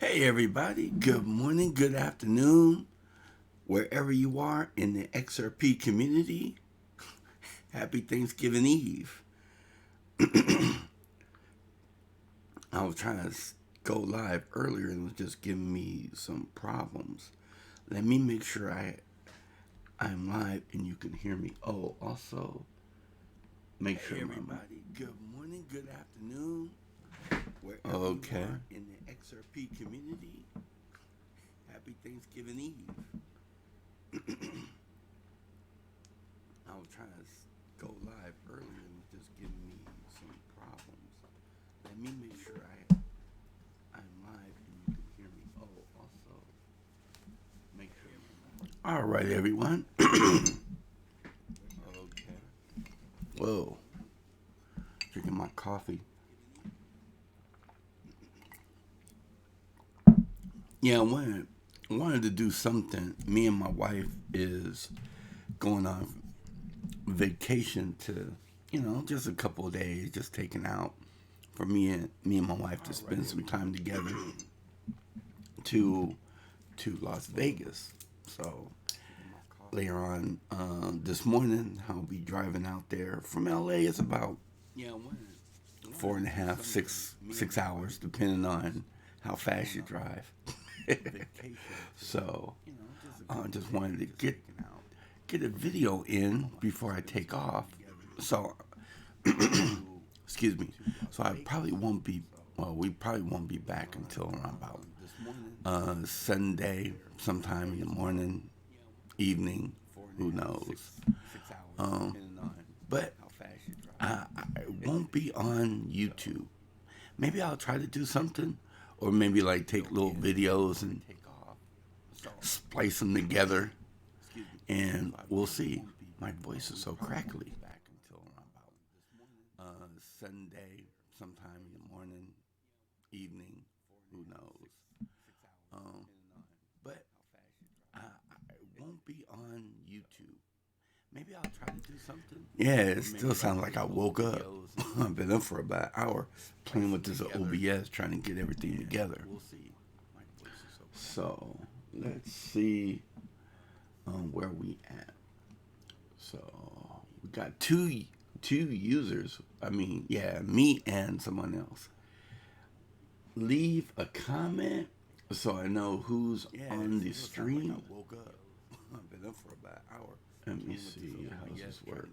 Hey everybody, good morning, good afternoon, wherever you are in the XRP community. Happy Thanksgiving Eve. I was trying to go live earlier and it was just giving me some problems. Let me make sure I'm live and you can hear me. Oh, also make sure everybody, good morning, good afternoon, wherever you are in the XRP community. Happy Thanksgiving Eve. I was trying to go live earlier and it was just giving me some problems. Let me make sure I'm live and you can hear me. Oh, also make sure. All right, everyone. Okay. Whoa. Drinking my coffee. Yeah, I wanted to do something. Me and my wife is going on vacation to, just a couple of days, just taking out for me and my wife to spend some time together to Las Vegas. So later on this morning, I'll be driving out there from LA. It's about 4.5, 6 hours, depending on how fast you drive. So I just wanted to get a video in before I take off. So excuse me. So I probably won't be. Well, we probably won't be back until around about Sunday, sometime in the morning, evening. Who knows? But I won't be on YouTube. Maybe I'll try to do something, or maybe like take little videos and splice them together, and we'll see. My voice is so crackly. Sunday, sometime in the morning, evening, who knows? But I won't be on YouTube. Maybe I'll try to do something. Yeah, it still sounds like I woke up. I've been up for about an hour playing with this OBS, trying to get everything together. So let's see where we at. So we got two users. I mean, yeah, me and someone else. Leave a comment so I know who's on the stream. Like I woke up. I've been up for about an hour. Let me see how does this work.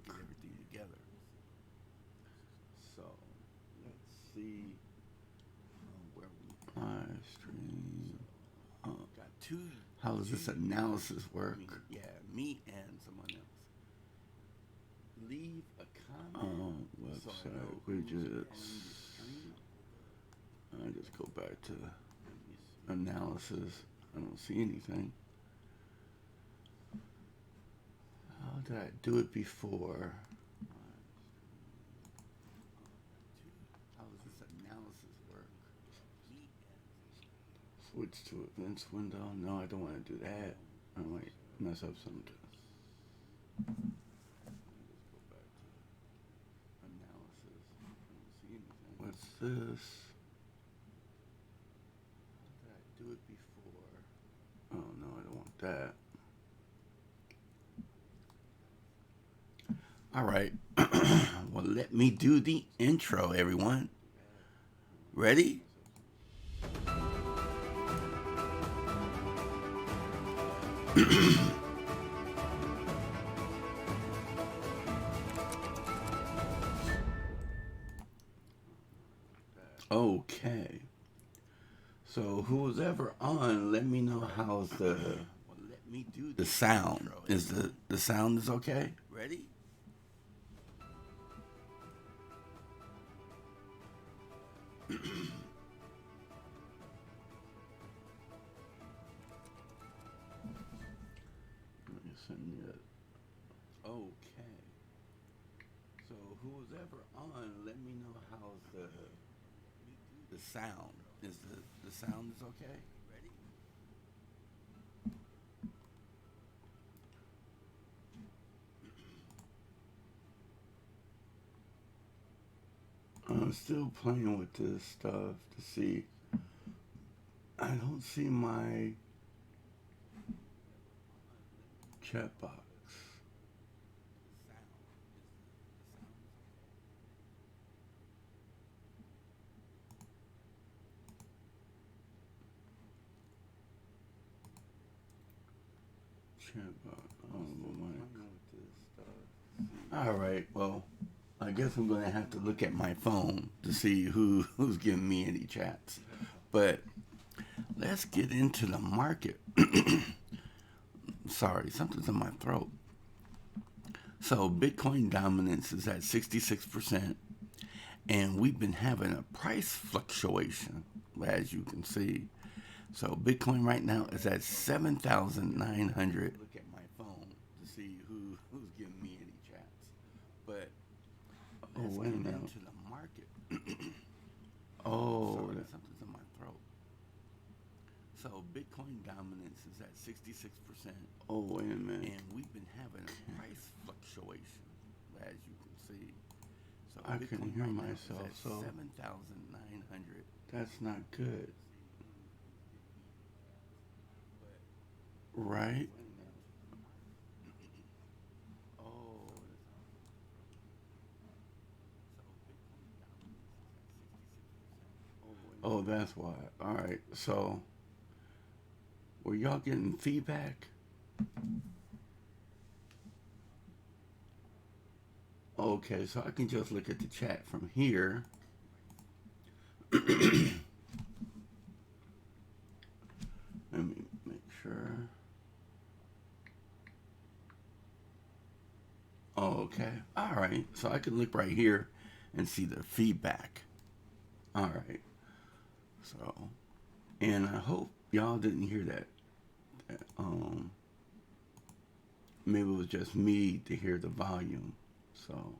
So let's see where we live stream. How does this analysis work? Yeah, me and someone else. Leave a comment. Website widgets. I just go back to analysis. I don't see anything. How did I do it before? How does this analysis work? Switch to events window. No, I don't want to do that. I might mess up something. What's this? How did I do it before? Oh no, I don't want that. All right. Well, let me do the intro, everyone. Ready? Okay. So who's ever on, let me know how's the sound. Is the sound is okay? Ready? Okay. So who's ever on, let me know how's the sound. Is the sound is okay? Ready? I'm still playing with this stuff to see I don't see my chat box. Chat box. Oh, my. All right. Well, I guess I'm gonna have to look at my phone to see who's giving me any chats. But let's get into the market. Sorry, something's in my throat. So Bitcoin dominance is at 66%, and we've been having a price fluctuation, as you can see. So Bitcoin right now is at 7,900. Look at my phone to see who's giving me any chats. But let's get into the market. Sorry, something's in my throat. So Bitcoin dominance is at 66%. Oh, wait a minute. And we've been having a price fluctuation, as you can see. So I couldn't hear myself. So 7,900. That's not good. Right? Oh, that's why. All right. So, were y'all getting feedback? Okay, so I can just look at the chat from here. Let me make sure. Okay. All right. So I can look right here and see the feedback. All right. So, and I hope y'all didn't hear that. Maybe it was just me to hear the volume. So,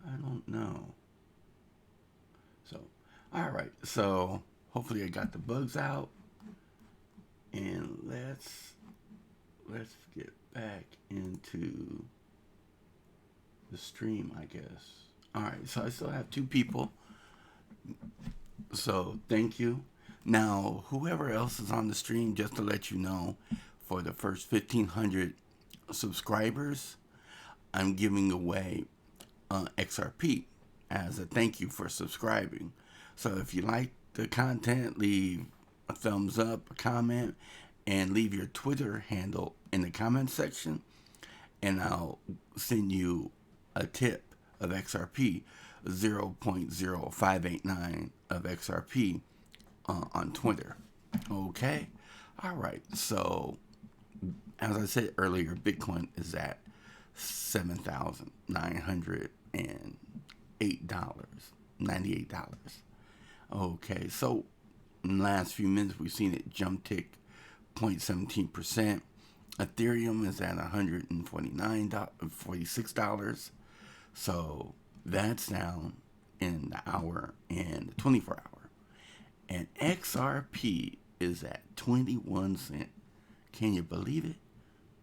I don't know. So, all right. So, hopefully I got the bugs out. And let's get back into the stream, I guess. All right. So I still have 2 people. So thank you. Now, whoever else is on the stream, just to let you know, for the first 1,500 subscribers, I'm giving away XRP as a thank you for subscribing. So if you like the content, leave a thumbs up, a comment, and leave your Twitter handle in the comment section, and I'll send you a tip of XRP, 0.0589 of XRP on Twitter. Okay? All right. So, as I said earlier, Bitcoin is at $7,908.98. Okay. So, in the last few minutes, we've seen it jump tick 0.17%. Ethereum is at $146. So that's down in the hour and the 24 hour. And XRP is at 21 cents. Can you believe it?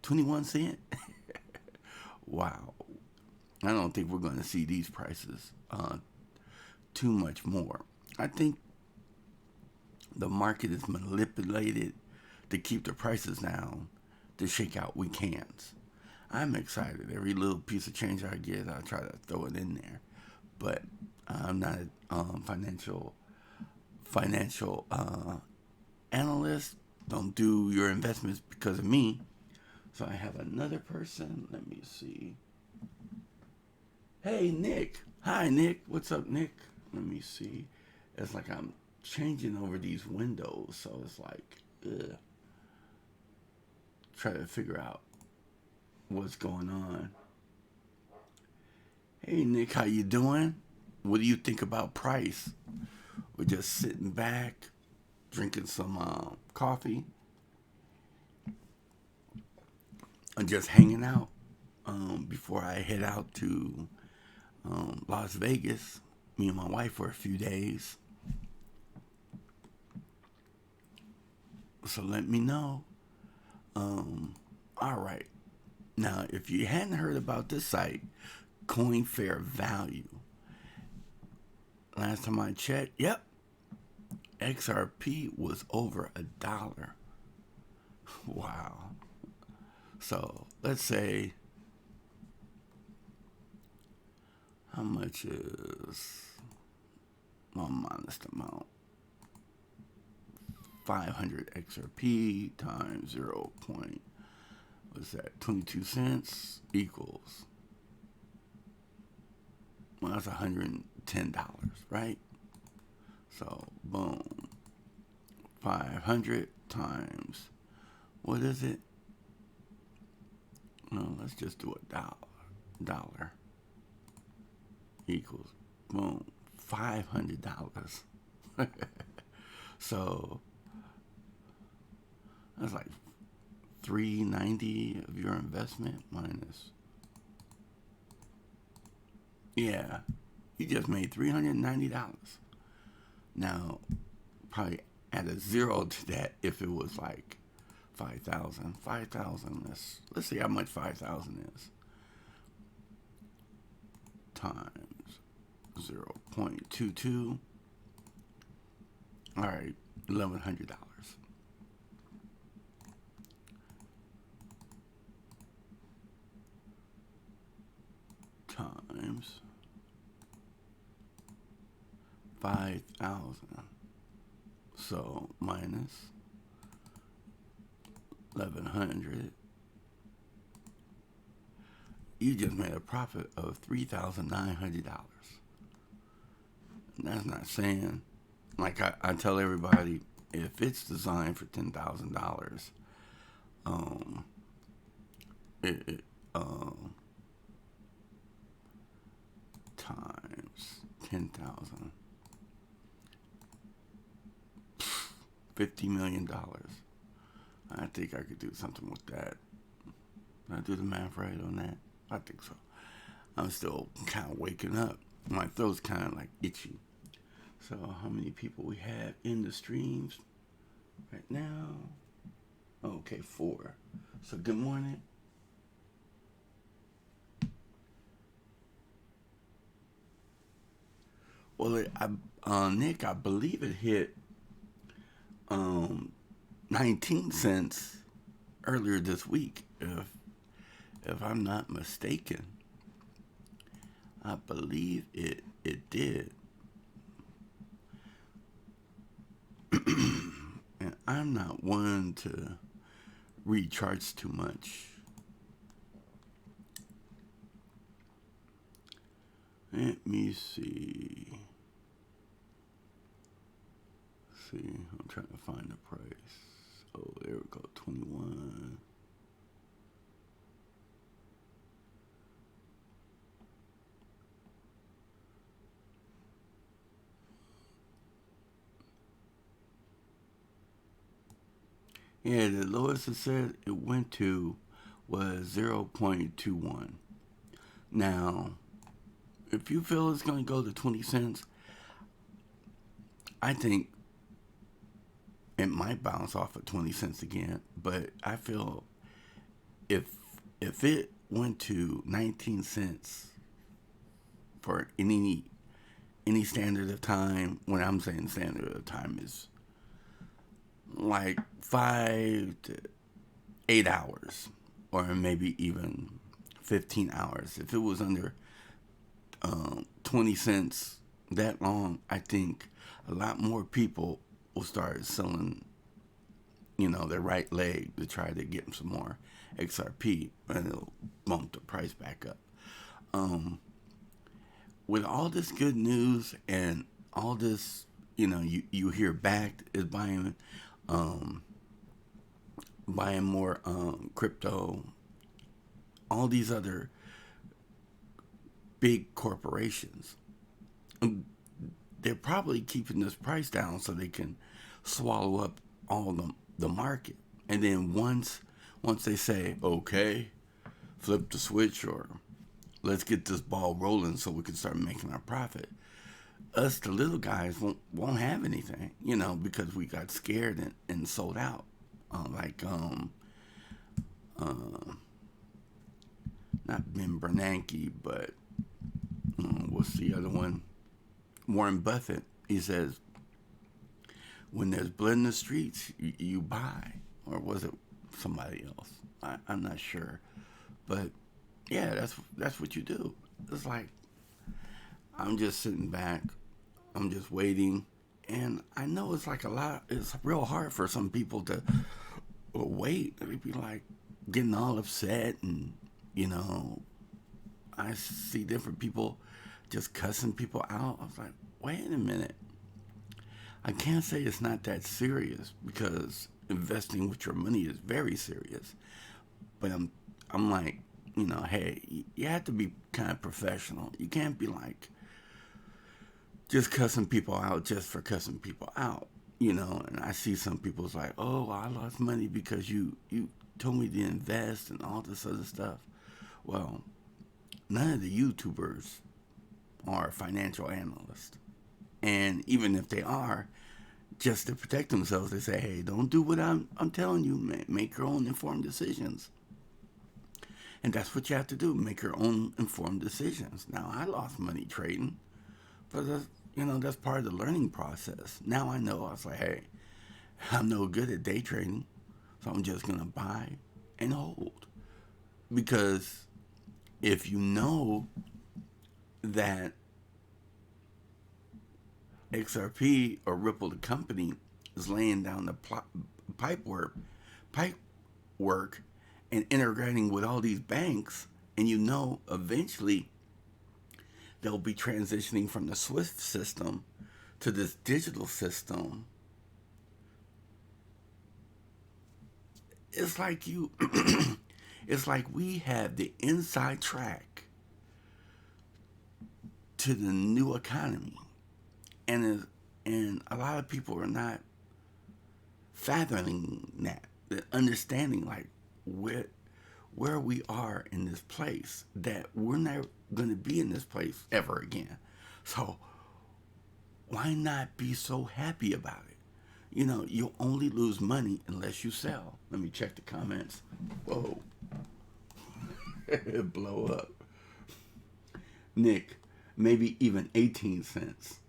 21 cents? Wow. I don't think we're going to see these prices too much more. I think the market is manipulated to keep the prices down to shake out weak hands. I'm excited. Every little piece of change I get, I try to throw it in there. But I'm not a financial analyst. Don't do your investments because of me. So I have another person. Let me see. Hey, Nick. Hi, Nick. What's up, Nick? Let me see. It's like I'm changing over these windows, so it's like, ugh. Try to figure out what's going on. Hey, Nick, how you doing? What do you think about price? We're just sitting back, drinking some coffee, and just hanging out before I head out to Las Vegas. Me and my wife for a few days. So let me know. All right. Now, if you hadn't heard about this site, Coin Fair Value, last time I checked, yep, XRP was over $1. Wow. So let's say, how much is one modest amount? 500 XRP times 0. What's that? 22 cents equals, well, that's $110, right? So, boom. 500 times, what is it? No, let's just do $1 equals, boom, $500. So that's like $390 of your investment minus. Yeah, you just made $390. Now, probably add a zero to that if it was like 5,000. 5,000. Let's see how much 5,000 is. Times 0.22. All right, $1,100. Times 5,000. So minus 1,100. You just made a profit of $3,900. That's not saying, like I tell everybody, if it's designed for $10,000, it times 10,000, $50 million. I think I could do something with that. Did I do the math right on that? I think so. I'm still kind of waking up. My throat's kind of like itchy. So how many people we have in the streams right now? Okay, 4. So good morning. Well, Nick, I believe it hit 19 cents earlier this week, if I'm not mistaken. I believe it did. And I'm not one to read charts too much. Let me see. I'm trying to find the price. Oh, there we go, 21. Yeah, the lowest it said it went to was 0.21. Now, if you feel it's going to go to 20 cents, I think it might bounce off of 20 cents again. But I feel if it went to 19 cents for any standard of time, when I'm saying standard of time is like 5 to 8 hours, or maybe even 15 hours. If it was under 20 cents that long, I think a lot more people will start selling, their right leg to try to get some more XRP, and it'll bump the price back up. With all this good news and all this, you hear Backed is buying more crypto, all these other big corporations, they're probably keeping this price down so they can swallow up all the market. And then once they say, okay, flip the switch, or let's get this ball rolling so we can start making our profit, us, the little guys, won't have anything, because we got scared and sold out. Not Ben Bernanke, but what's the other one? Warren Buffett. He says, When there's blood in the streets, you buy. Or was it somebody else? I'm not sure. But yeah, that's what you do. It's like I'm just sitting back, I'm just waiting, and I know it's like a lot. It's real hard for some people to wait. They'd be like getting all upset, and you know, I see different people just cussing people out. I was like, wait a minute. I can't say it's not that serious because investing with your money is very serious. But I'm like, hey, you have to be kind of professional. You can't be like just cussing people out just for cussing people out. And I see some people's like, oh, I lost money because you told me to invest and all this other stuff. Well, none of the YouTubers are financial analysts. And even if they are, just to protect themselves, they say, hey, don't do what I'm telling you. Make your own informed decisions. And that's what you have to do, make your own informed decisions. Now, I lost money trading, but that's part of the learning process. Now I know. I was like, hey, I'm no good at day trading, so I'm just going to buy and hold. Because if you know that XRP or Ripple, the company, is laying down the pipe work and integrating with all these banks, and eventually they'll be transitioning from the Swift system to this digital system. It's like it's like we have the inside track to the new economy, and a lot of people are not fathoming that, understanding like where we are in this place, that we're not going to be in this place ever again. So why not be so happy about it? You'll only lose money unless you sell. Let me check the comments. Whoa. It blow up. Nick, maybe even 18 cents.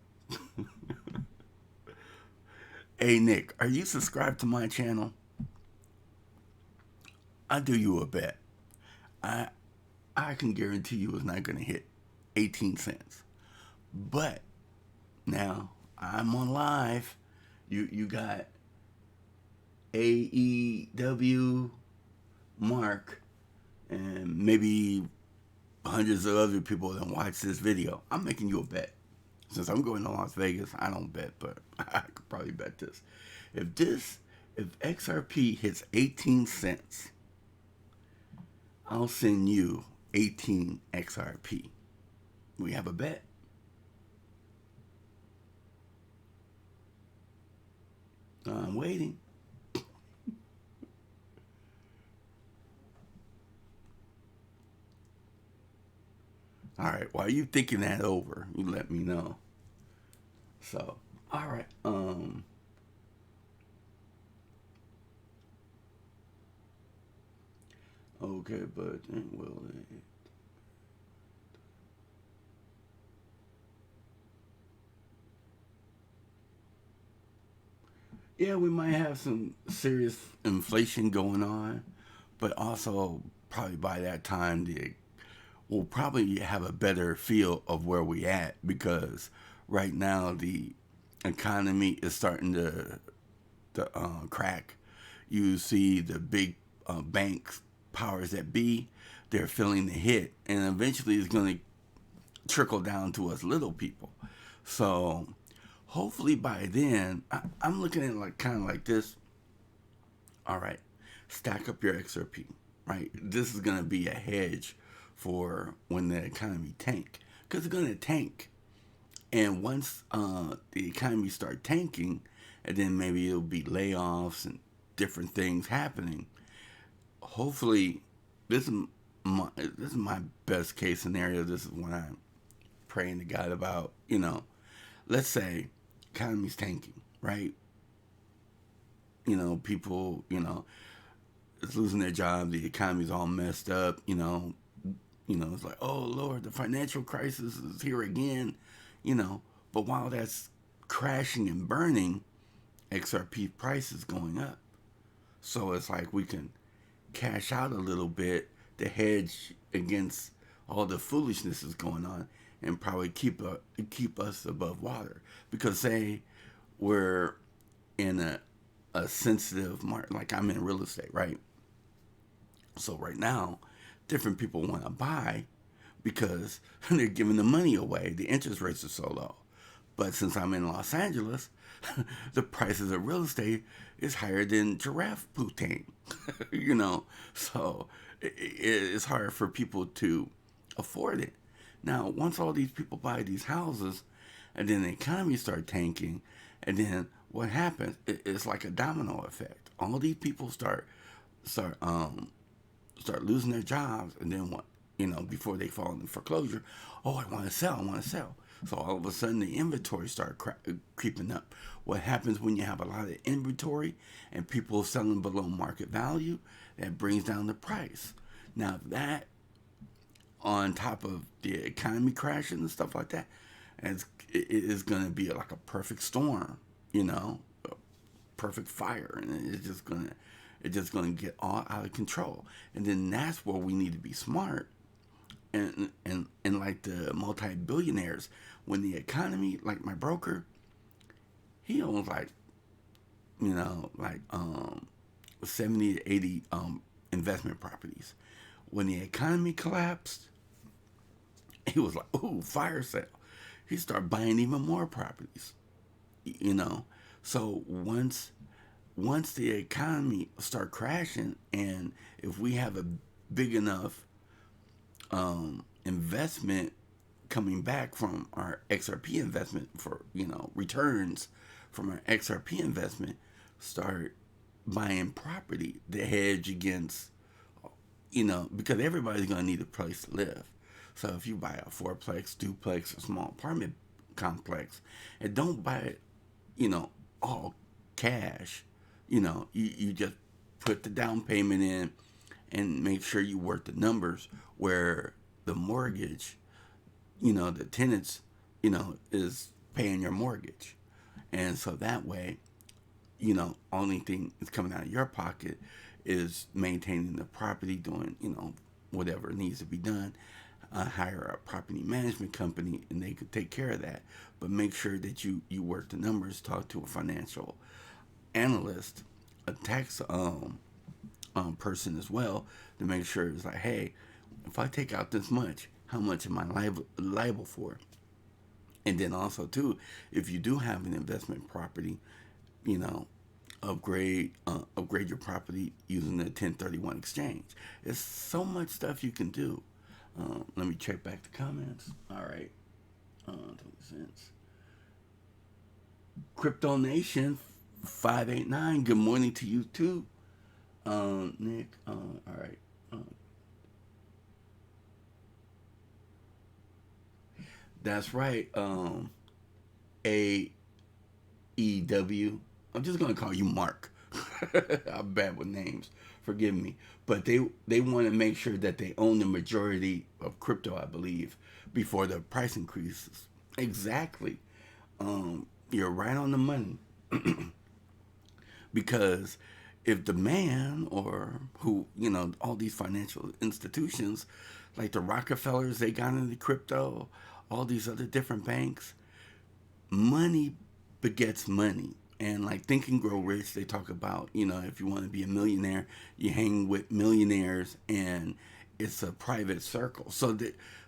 Hey, Nick, are you subscribed to my channel? I'll do you a bet. I can guarantee you it's not going to hit 18 cents. But now I'm on live. You got AEW, Mark, and maybe hundreds of other people that watch this video. I'm making you a bet. Since I'm going to Las Vegas, I don't bet, but I could probably bet this. If XRP hits 18 cents, I'll send you 18 XRP. We have a bet. I'm waiting. All right, while you thinking that over, you let me know. So, all right. Okay, but will it? Yeah, we might have some serious inflation going on, but also probably by that time we'll probably have a better feel of where we at, because right now the economy is starting to crack. You see the big banks, powers that be, they're feeling the hit, and eventually it's going to trickle down to us little people. So hopefully by then, I'm looking at it like kind of like this. All right, stack up your XRP. Right, this is going to be a hedge for when the economy tank, because it's going to tank. And once the economy start tanking, and then maybe it'll be layoffs and different things happening. Hopefully, this is my best case scenario. This is what I'm praying to God about. Let's say economy's tanking, right? People, is losing their job. The economy's all messed up. It's like, oh Lord, the financial crisis is here again. But while that's crashing and burning, XRP price is going up. So it's like we can cash out a little bit to hedge against all the foolishness that's going on and probably keep us above water. Because say we're in a sensitive market, like I'm in real estate, right? So right now, different people want to buy because they're giving the money away. The interest rates are so low. But since I'm in Los Angeles, the prices of real estate is higher than giraffe poutine, So it's hard for people to afford it. Now, once all these people buy these houses, and then the economy start tanking, and then what happens? It's like a domino effect. All these people start start losing their jobs, and then what? Before they fall into foreclosure, oh, I want to sell, I want to sell. So all of a sudden, the inventory start creeping up. What happens when you have a lot of inventory and people selling below market value? That brings down the price. Now that, on top of the economy crashing and stuff like that, it is going to be like a perfect storm, a perfect fire, and it's just gonna get all out of control. And then that's where we need to be smart and like the multi-billionaires, when the economy, like my broker, he owns like 70 to 80 investment properties. When the economy collapsed, he was like, ooh, fire sale. He started buying even more properties. So once the economy start crashing, and if we have a big enough investment coming back from our XRP investment, for returns from our XRP investment, start buying property to hedge against, because everybody's going to need a place to live. So if you buy a fourplex, duplex, or small apartment complex, and don't buy it, all cash, you just put the down payment in and make sure you work the numbers where the mortgage, the tenants, is paying your mortgage. And so that way, only thing that's coming out of your pocket is maintaining the property, doing, whatever needs to be done. Hire a property management company and they could take care of that. But make sure that you work the numbers, talk to a financial analyst, a tax person as well, to make sure it's like, hey, if I take out this much, how much am I liable for? And then also too, if you do have an investment property, upgrade your property using the 1031 exchange. There's so much stuff you can do. Let me check back the comments. All right. 20 cents. Crypto Nation 589. Good morning to you too. Nick. All right. That's right. AEW. I'm just gonna call you Mark. I'm bad with names. Forgive me. But they want to make sure that they own the majority of crypto, I believe, before the price increases. Exactly. You're right on the money. Because if the man, or who, all these financial institutions, like the Rockefellers, they got into crypto, all these other different banks, money begets money. And like Think and Grow Rich, they talk about, if you want to be a millionaire, you hang with millionaires, and it's a private circle. So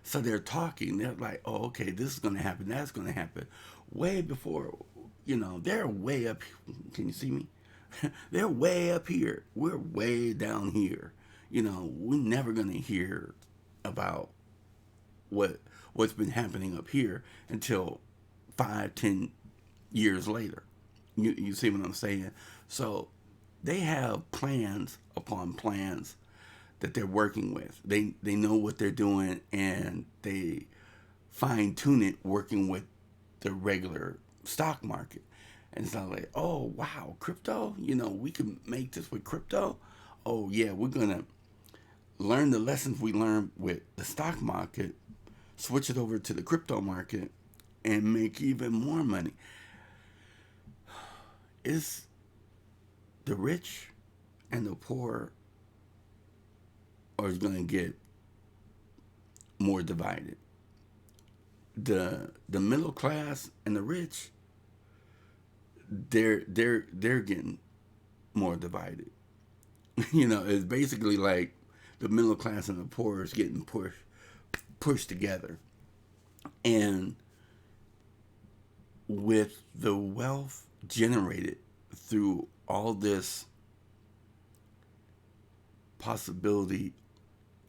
they're talking. They're like, oh, okay, this is going to happen. That's going to happen. Way before, they're way up. Can you see me? They're way up here. We're way down here. We're never going to hear about what's been happening up here until 5-10 years later. You see what I'm saying? So they have plans upon plans that they're working with. They know what they're doing, and they fine tune it working with the regular stock market. And it's not like, oh wow, crypto, we can make this with crypto. Oh yeah, we're gonna learn the lessons we learned with the stock market, switch it over to the crypto market, and make even more money. It's the rich and the poor are going to get more divided. The middle class and the rich, they're getting more divided. It's basically like the middle class and the poor is getting pushed together. And with the wealth generated through all this possibility,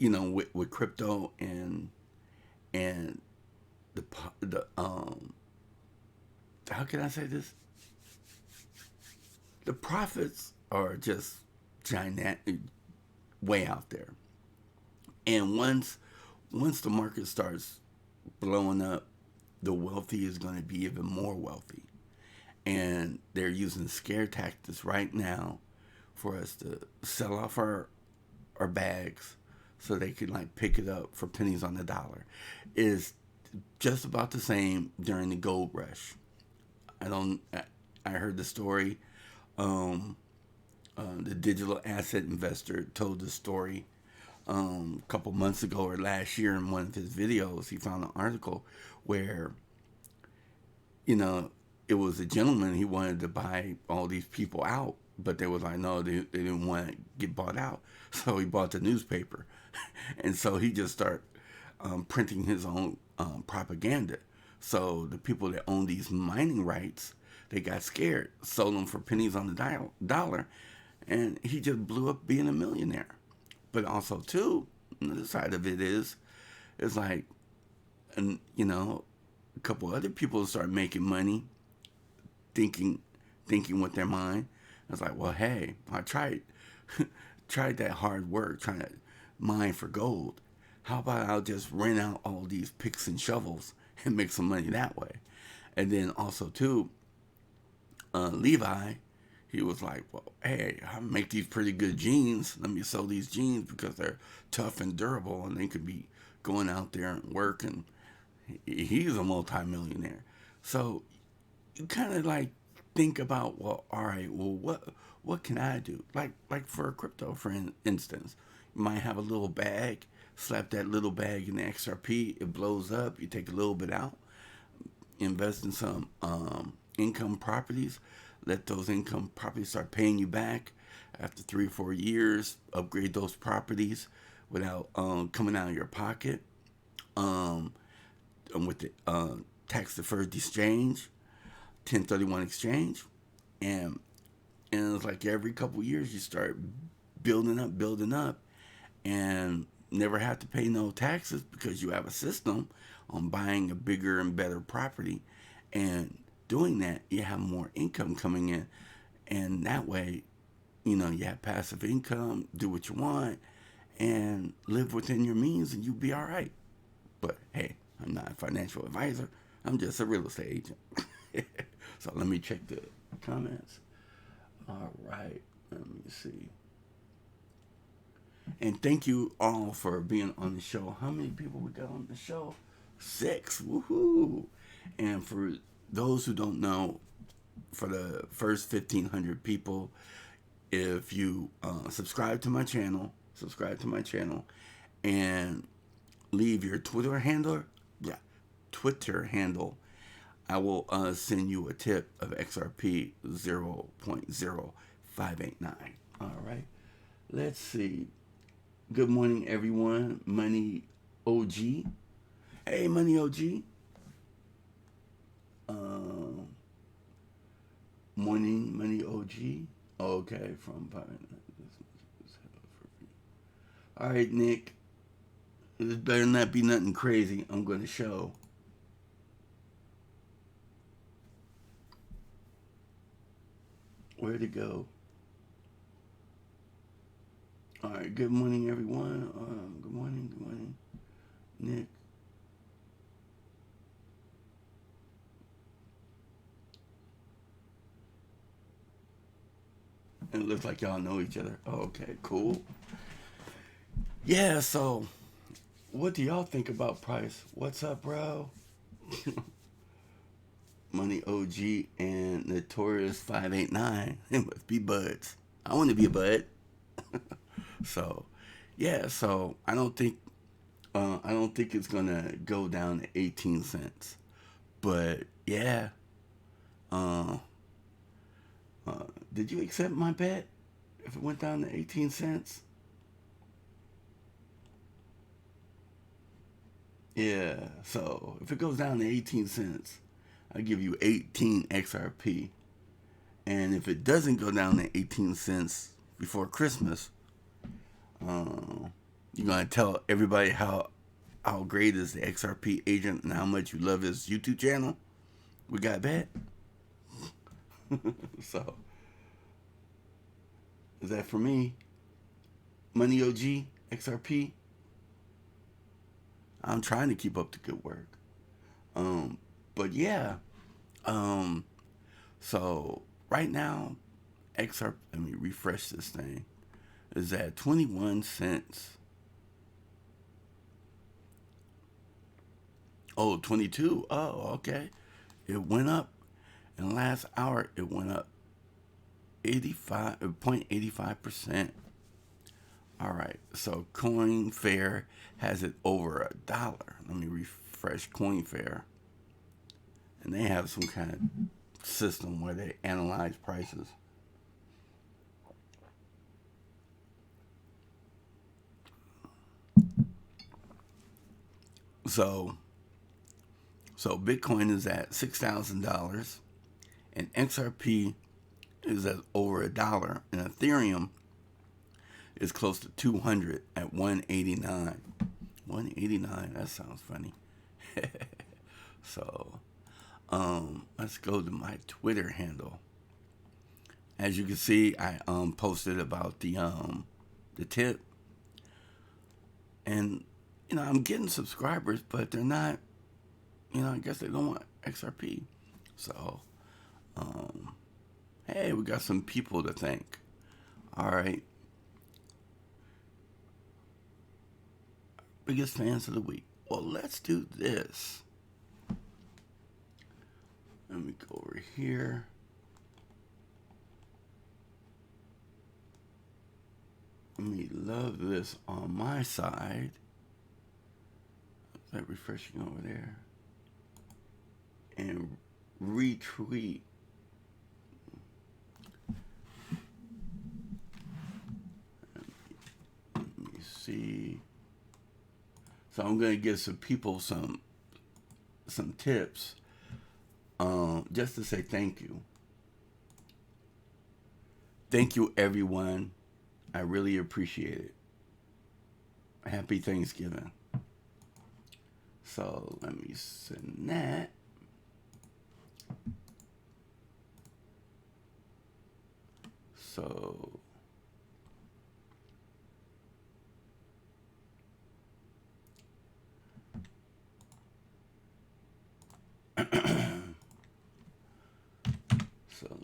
with crypto and the how can I say this? The profits are just gigantic, way out there. And once the market starts blowing up, the wealthy is going to be even more wealthy. And they're using scare tactics right now for us to sell off our bags so they can like pick it up for pennies on the dollar. Is just about the same during the gold rush. I heard the story. The digital asset investor told the story a couple months ago or last year in one of his videos. He found an article where, it was a gentleman. He wanted to buy all these people out, but they was like, no, they didn't want to get bought out. So he bought the newspaper. And so he just started printing his own propaganda. So the people that own these mining rights, they got scared, sold them for pennies on the dollar, and he just blew up being a millionaire. But also, too, another side of it is like, and a couple other people start making money, thinking with their mind. I was like, well, hey, I tried that hard work trying to mine for gold. How about I'll just rent out all these picks and shovels and make some money that way? And then also, too, Levi, he was like, well, hey, I make these pretty good jeans. Let me sell these jeans because they're tough and durable and they could be going out there and work. And he's a multimillionaire. So you kind of like think about, well, all right, well, what can I do? Like for a crypto, for instance, you might have a little bag, slap that little bag in the XRP, it blows up, you take a little bit out, invest in some income properties, let those income properties start paying you back after 3 or 4 years, upgrade those properties without coming out of your pocket, with the tax deferred exchange, 1031 exchange, and it's like every couple of years you start building up, and never have to pay no taxes because you have a system on buying a bigger and better property. And doing that, you have more income coming in, and that way, you have passive income, do what you want, and live within your means, and you'll be all right. But hey, I'm not a financial advisor. I'm just a real estate agent. So let me check the comments. All right, let me see. And thank you all for being on the show. How many people we got on the show? 6. Woohoo! And for those who don't know, for the first 1,500 people, if you subscribe to my channel, and leave your Twitter handle, I will send you a tip of XRP 0.0589. All right. Let's see. Good morning, everyone. Money OG. Hey, Money OG. Morning, Money OG. Okay, from... All right, Nick. This better not be nothing crazy. I'm going to show. Where'd it go? All right, good morning, everyone. Good morning, Nick. And it looks like y'all know each other. Okay, cool. Yeah, so what do y'all think about price? What's up, bro? Money OG and Notorious 589. It must be buds. I want to be a bud. So, yeah. So I don't think it's gonna go down to 18 cents. But yeah. Uh, did you accept my bet? If it went down to 18 cents? Yeah. So if it goes down to 18 cents, I'll give you 18 XRP. And if it doesn't go down to 18 cents before Christmas, you're gonna tell everybody how great is the XRP agent and how much you love his YouTube channel. We got that. So is that for me? Money OG XRP. I'm trying to keep up the good work. Um, but yeah. Um, so right now, XRP. Let me refresh this thing. Is at 21 cents. Oh, 22. Oh, okay. It went up. In the last hour, it went up 0.85%. All right. So CoinFair has it over $1. Let me refresh CoinFair. And they have some kind of system where they analyze prices. So Bitcoin is at $6,000 and XRP is at over $1 and Ethereum is close to 200 at 189. 189, that sounds funny. So, let's go to my Twitter handle. As you can see, I posted about the tip, and I'm getting subscribers, but they're not. I guess they don't want XRP. So, hey, we got some people to thank. All right. Biggest fans of the week. Well, let's do this. Let me go over here. Let me love this on my side. Is that refreshing over there? And retweet. Let me see. So I'm gonna give some people some tips, just to say thank you. Thank you, everyone. I really appreciate it. Happy Thanksgiving. So let me send that. So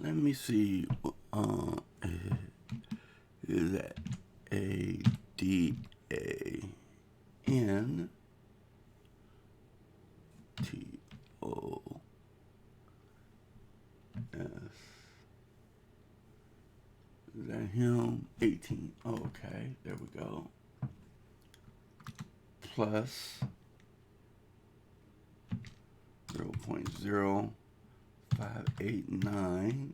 let me see. Is that ADANTOS? Is that him? 18. Oh, okay, there we go. Plus 0.0589.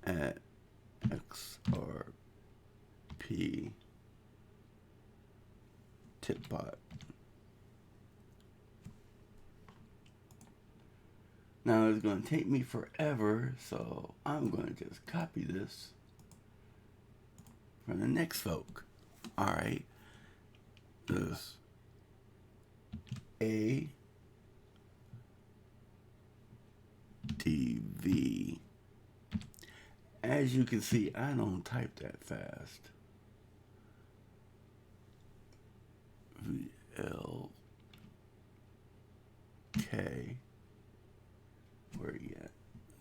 At XRP Tipbot. Now it's going to take me forever, so I'm going to just copy this for the next folk. All right, this ADV. As you can see, I don't type that fast. VLK. Where are you at?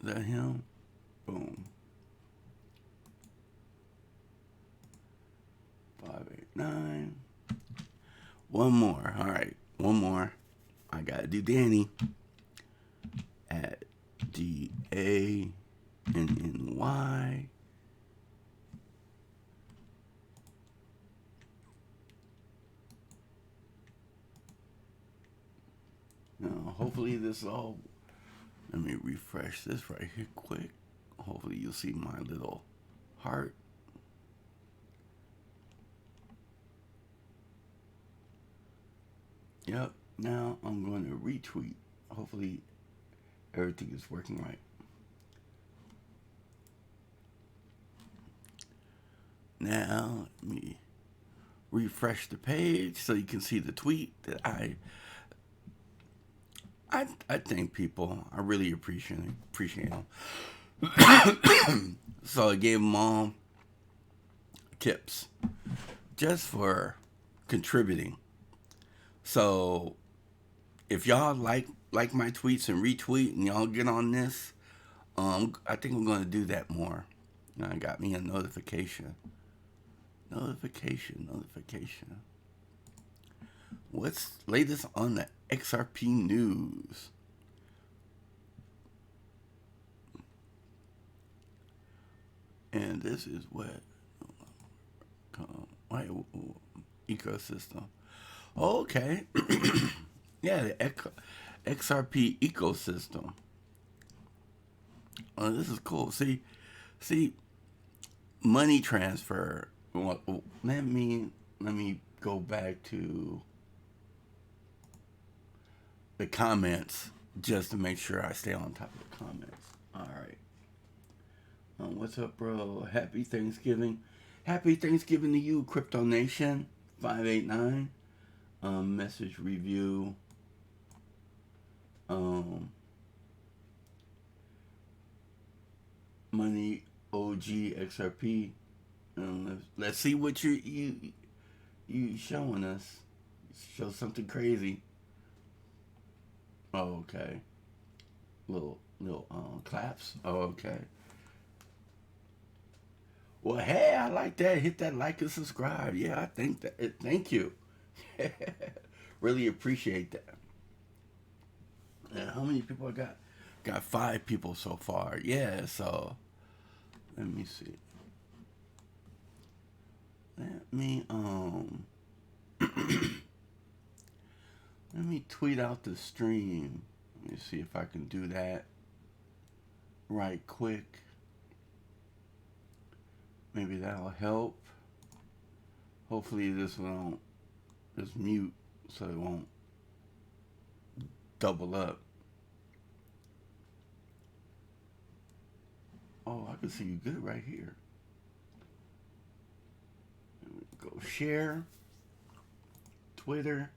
Is that him? Boom. 589. One more. All right. one more. I gotta do Danny at DANNY. Now, hopefully this all. Let me refresh this right here quick. Hopefully you'll see my little heart. Yep. Now I'm going to retweet. Hopefully everything is working right. Now let me refresh the page so you can see the tweet that I thank people. I really appreciate them. So I gave them all tips just for contributing. So if y'all like my tweets and retweet and y'all get on this, I think I'm gonna do that more. I got me a notification. What's latest on the XRP news? And this is what ecosystem. Okay. Yeah, the XRP ecosystem. Oh, this is cool. See, money transfer. Well, let me go back to the comments just to make sure I stay on top of the comments. All right. What's up, bro? Happy Thanksgiving. Happy Thanksgiving to you, Crypto Nation 589. Message review. Money OG XRP. Let's see what you showing us. Show something crazy. Oh, okay. Little claps. Oh, okay. Well, hey, I like that. Hit that like and subscribe. Yeah, I think that. Thank you. Really appreciate that. And how many people I got? Got 5 people so far. Yeah, so let me see. Let me let me tweet out the stream. Let me see if I can do that right quick. Maybe that'll help. Hopefully this won't just mute so it won't double up. Oh, I can see you good right here. Go share. Twitter.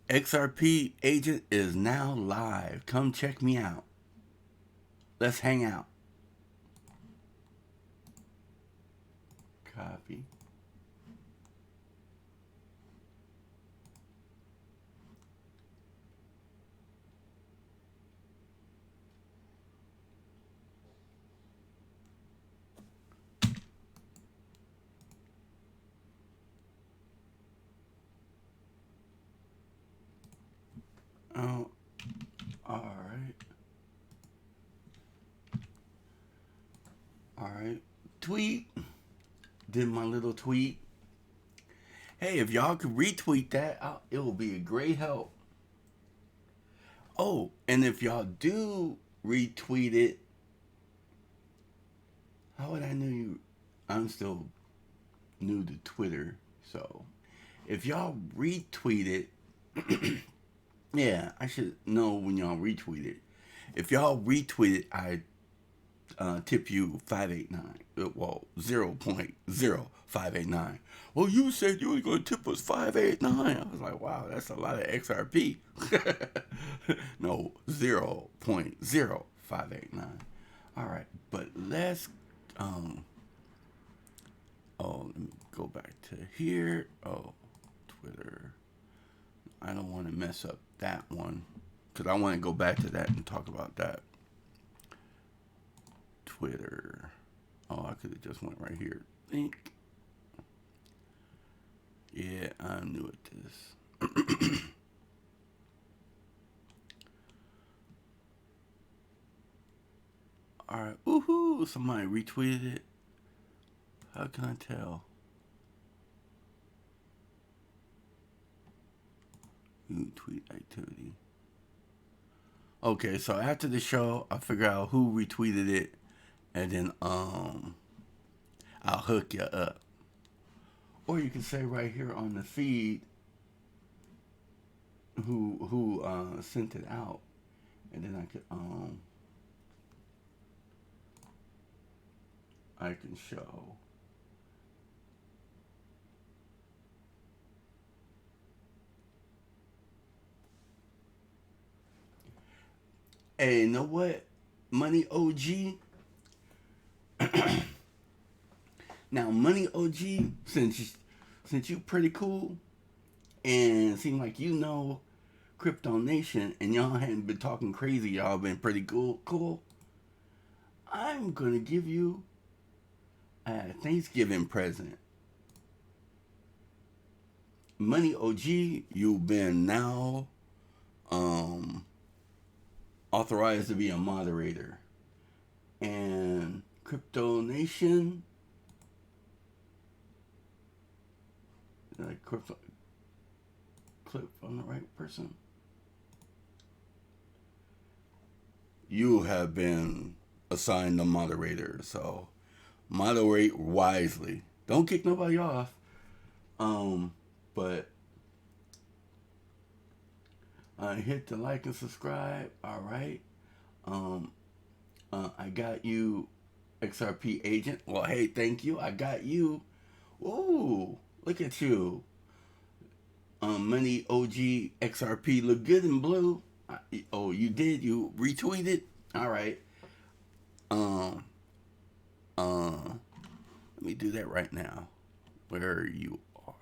XRP Agent is now live. Come check me out. Let's hang out. Copy. Oh, all right. All right. Tweet. Did my little tweet. Hey, if y'all could retweet that, it will be a great help. Oh, and if y'all do retweet it, how would I know you? I'm still new to Twitter, so if y'all retweet it, yeah, I should know when y'all retweet it. If y'all retweet it, I tip you 589. Well, 0.0589. Well, you said you were going to tip us 589. I was like, wow, that's a lot of XRP. No, 0.0589. All right, but let's let me go back to here. Oh, Twitter. I don't want to mess up that one because I want to go back to that and talk about that. Twitter. Oh, I could have just went right here. Think. Yeah, I'm new at this. All right. Woohoo! Somebody retweeted it. How can I tell? You tweet activity. Okay, so after the show, I'll figure out who retweeted it, and then I'll hook you up. Or you can say right here on the feed who sent it out, and then I can show. Hey, you know what? Money OG. Now, Money OG, since you pretty cool, and seem like you know Crypto Nation, and y'all hadn't been talking crazy, y'all been pretty cool. I'm gonna give you a Thanksgiving present. Money OG, you've been now authorized to be a moderator. And Crypto Nation, did I click on the right person? You have been assigned a moderator, so moderate wisely. Don't kick nobody off. But hit the like and subscribe. All right. I got you, XRP Agent. Well, hey, thank you. I got you. Ooh, look at you. Money OG XRP look good in blue. Oh, you did? You retweeted? All right. Let me do that right now. Where you are.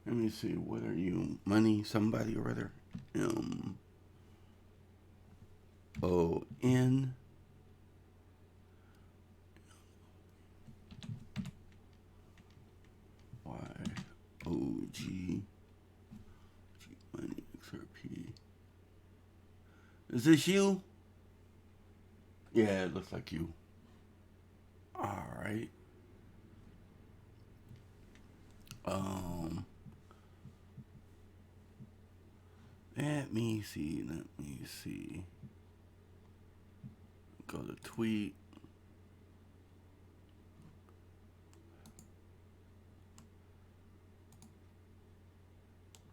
Let me see. What are you? Money somebody or other? O-N. Y-O-G. Money XRP. Is this you? Yeah, it looks like you. All right. Let me see. Go to tweet.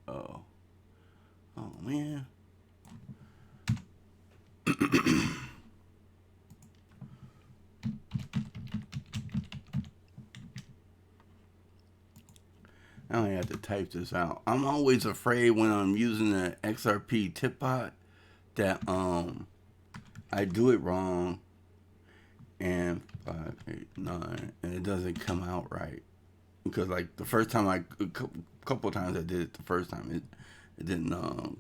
Oh man. I only have to type this out. I'm always afraid when I'm using the XRP tip bot that I do it wrong and 5, 8, 9 and it doesn't come out right. Because like the first time a couple times I did it the first time it didn't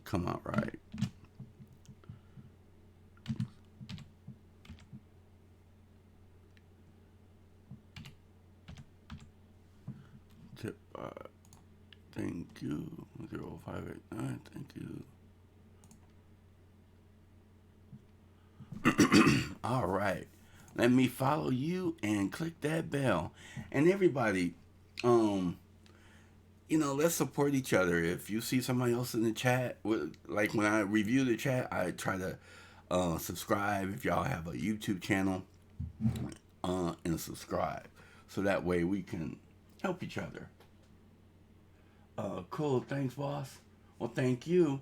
come out right. Tip bot. Thank you. 0589. Thank you. All right. Let me follow you and click that bell. And everybody, let's support each other. If you see somebody else in the chat, like when I review the chat, I try to subscribe. If y'all have a YouTube channel, and subscribe, so that way we can help each other. Cool. Thanks, boss. Well, thank you,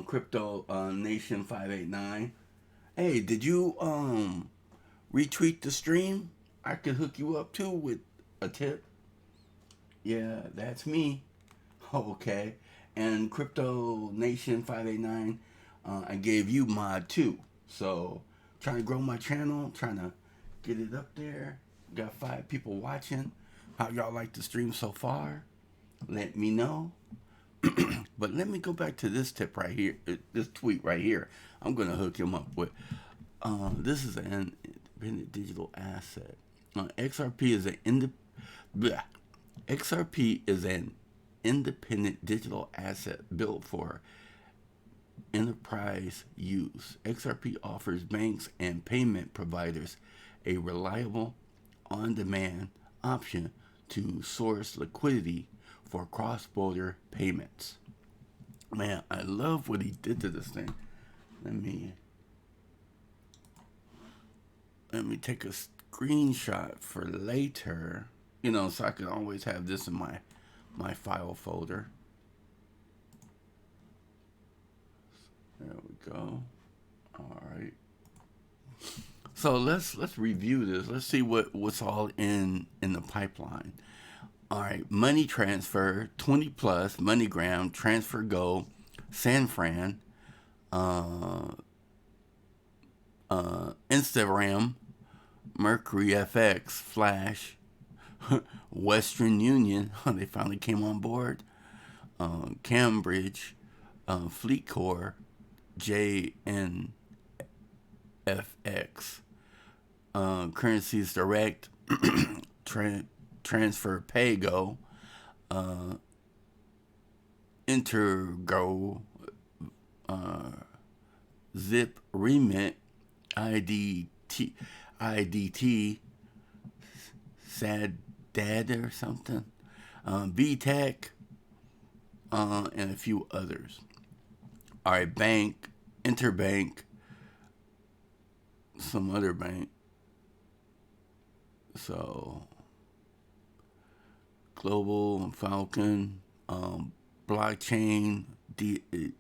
Crypto Nation 589. Hey, did you retweet the stream? I could hook you up too with a tip. Yeah, that's me. Okay. And Crypto Nation 589, I gave you mod too. So trying to grow my channel, trying to get it up there. Got 5 people watching. How y'all like the stream so far? Let me know. But let me go back to this tip right here, this tweet right here. I'm gonna hook him up with. This is an independent digital asset. XRP is XRP is an independent digital asset built for enterprise use. XRP offers banks and payment providers a reliable, on-demand option to source liquidity for cross-border payments. Man, I love what he did to this thing. Let me take a screenshot for later, so I can always have this in my file folder. There we go. All right. So let's review this. Let's see what's all in the pipeline. All right, money transfer, 20 plus, MoneyGram, Transfer Go, San Fran, Instagram, Mercury FX, Flash, Western Union, they finally came on board, Cambridge, FleetCor, JNFX, Currencies Direct, Transfer Pago, Intergo, Zip Remit, IDT, Sad Dad or something, VTech, and a few others. All right, bank, Interbank, some other bank. So, Global, Falcon, Blockchain, DEFI,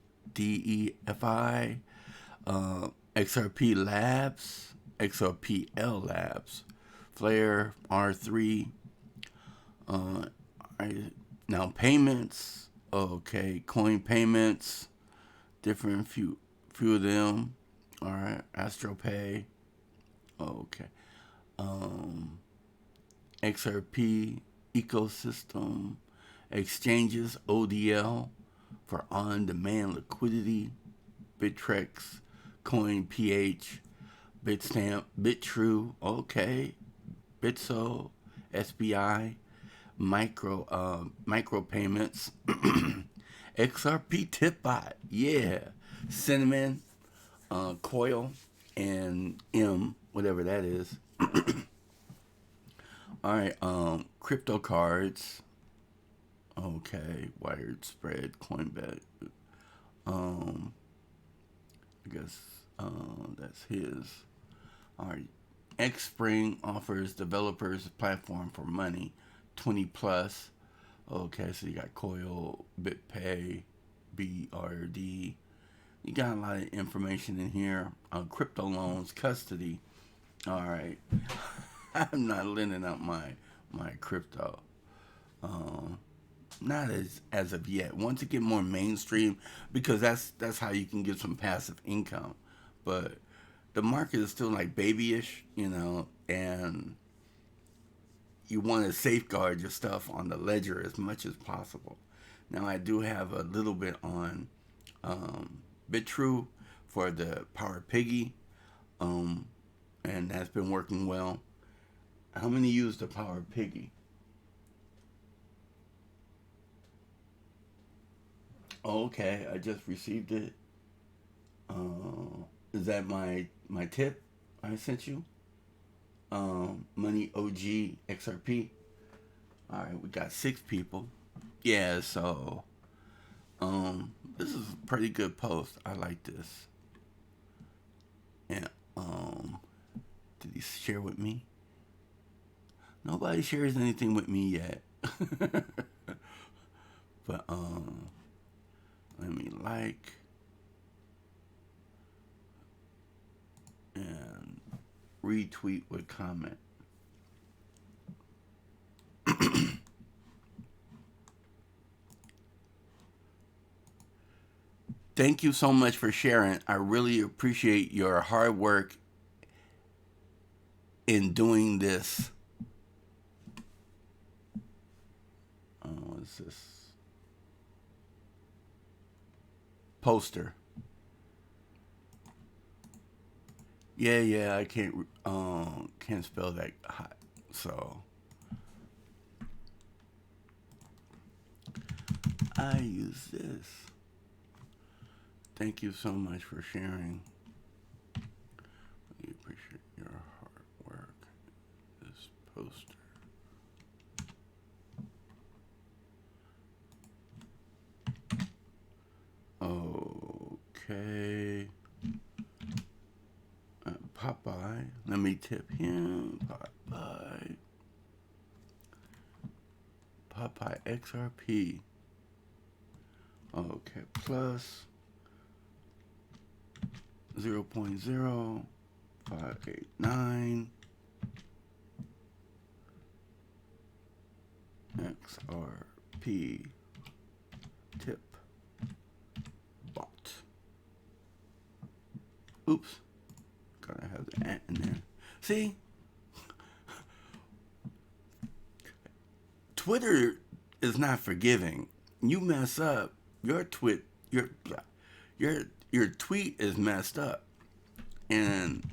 XRP Labs, XRPL Labs, Flare, R3. Now payments, okay, coin payments, different few of them. All right, AstroPay, okay, XRP ecosystem, exchanges, ODL for on-demand liquidity, Bittrex, CoinPH, Bitstamp, BitTrue, okay, Bitso, SBI, micro payments, XRP Tipbot, yeah, Cinnamon, Coil, and whatever that is. All right, crypto cards, okay, Wired Spread, Coinbet, I guess that's his. All right, Xspring offers developers a platform for money, 20 plus. Okay, so you got Coil, BitPay, BRD. You got a lot of information in here. Crypto loans, custody. All right, I'm not lending out my crypto. Not as of yet. Once it get more mainstream, because that's how you can get some passive income. But the market is still like babyish, and you want to safeguard your stuff on the ledger as much as possible. Now I do have a little bit on BitTrue for the Power Piggy, and that's been working well. How many use the Power Piggy? Oh, okay, I just received it. Is that my tip I sent you? Money OG XRP. All right, we got 6 people. Yeah, so this is a pretty good post. I like this. And did he share with me? Nobody shares anything with me yet. But let me like and retweet with comment. Thank you so much for sharing. I really appreciate your hard work in doing this What is this? Poster. Yeah, I can't spell that hot. So I use this. Thank you so much for sharing. We appreciate your hard work. This poster. Okay. Popeye. Let me tip him. Popeye XRP. Okay. Plus 0.0589 XRP tip bot. Oops. Gotta have the ant in there. See? Twitter is not forgiving. You mess up, your tweet is messed up. And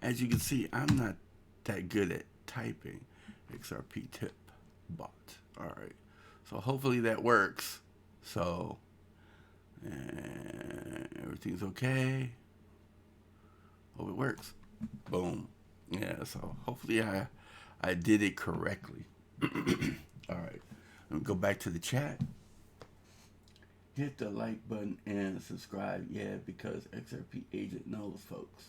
as you can see, I'm not that good at typing. XRP tip bot. Alright. So hopefully that works. So everything's okay. Hope it works. Boom. Yeah, so hopefully I did it correctly. Alright. Let me go back to the chat. Hit the like button and subscribe. Yeah, because XRP Agent knows, folks.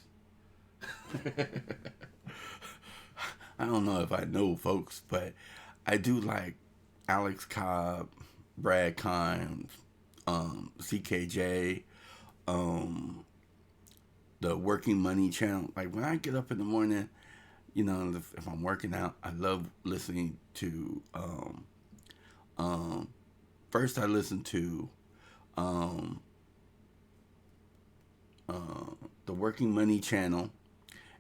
I don't know if I know, folks, but I do like Alex Cobb, Brad Kimes, CKJ, the Working Money channel. Like when I get up in the morning, you know, if I'm working out, I love listening to. First, I listen to the Working Money channel,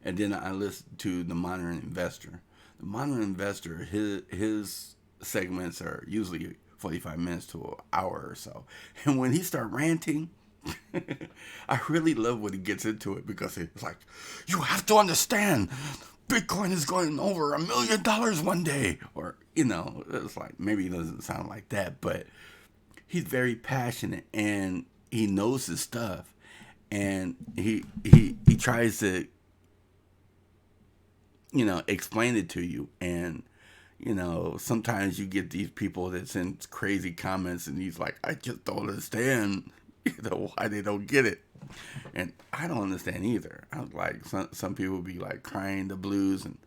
and then I listen to the Modern Investor. The Modern Investor, his segments are usually 45 minutes to an hour or so, and when he starts ranting, I really love when he gets into it, because it's like, you have to understand, Bitcoin is going over $1 million one day, or you know, it's like, maybe it doesn't sound like that, but he's very passionate and he knows his stuff, and he tries to, you know, explain it to you. And you know, sometimes you get these people that send crazy comments, and he's like, I just don't understand, you know, why they don't get it. And I don't understand either. I was like, some people be like crying the blues, and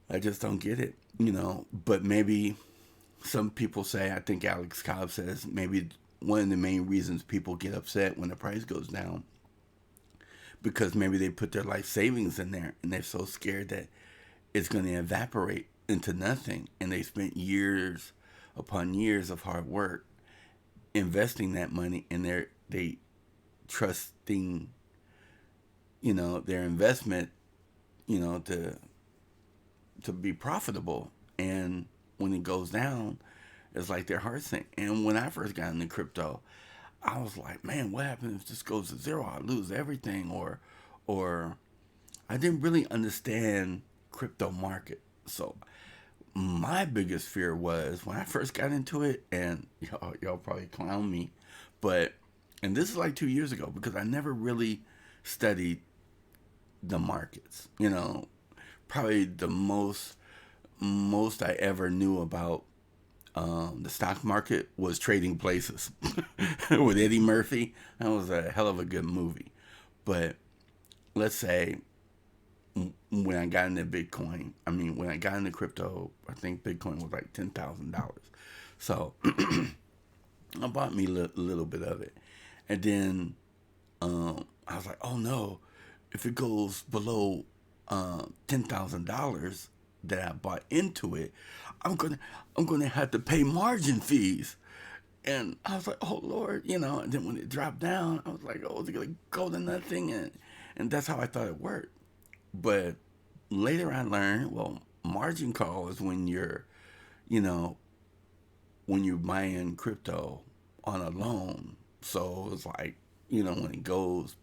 I just don't get it, you know. But maybe some people say, I think Alex Cobb says, maybe one of the main reasons people get upset when the price goes down, because maybe they put their life savings in there, and they're so scared that it's going to evaporate into nothing, and they spent years upon years of hard work investing that money, and they trusting, you know, their investment, you know, to be profitable. And when it goes down, it's like their heart sink. And when I first got into crypto, I was like, man, what happens if this goes to zero? I lose everything, or I didn't really understand crypto market. So my biggest fear was when I first got into it, and y'all probably clown me, but, and this is like 2 years ago, because I never really studied the markets. You know, probably the most I ever knew about the stock market was Trading Places with Eddie Murphy. That was a hell of a good movie. But let's say when I got into Bitcoin, when I got into crypto, I think Bitcoin was like $10,000. So I bought me a little bit of it. And then I was like, oh no, if it goes below $10,000 that I bought into it, I'm gonna have to pay margin fees. And I was like, oh Lord, you know. And then when it dropped down, I was like, oh, is it gonna go to nothing? And that's how I thought it worked. But later I learned, well, margin call is when you're you know, when you're buying crypto on a loan. So it's like, when it goes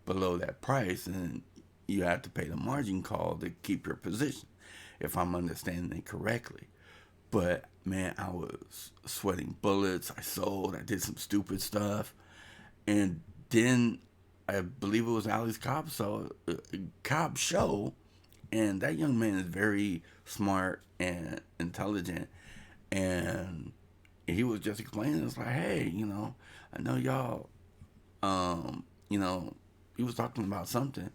below that price, and you have to pay the margin call to keep your position, if I'm understanding it correctly. But man, I was sweating bullets. I sold. I did some stupid stuff, and then I believe it was Alex Cobb's show, and that young man is very smart and intelligent, and he was just explaining. It's like, hey, I know y'all, he was talking about something.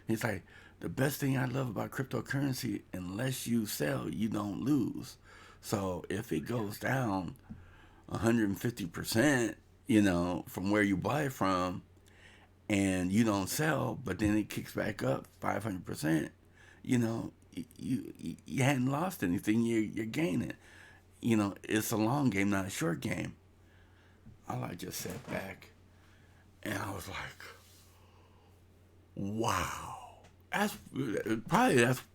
He's like, the best thing I love about cryptocurrency, unless you sell, you don't lose. So if it goes down 150%, from where you buy from, and you don't sell, but then it kicks back up 500%, you hadn't lost anything. You're gaining. It's a long game, not a short game. I just sat back, and I was like, wow. That's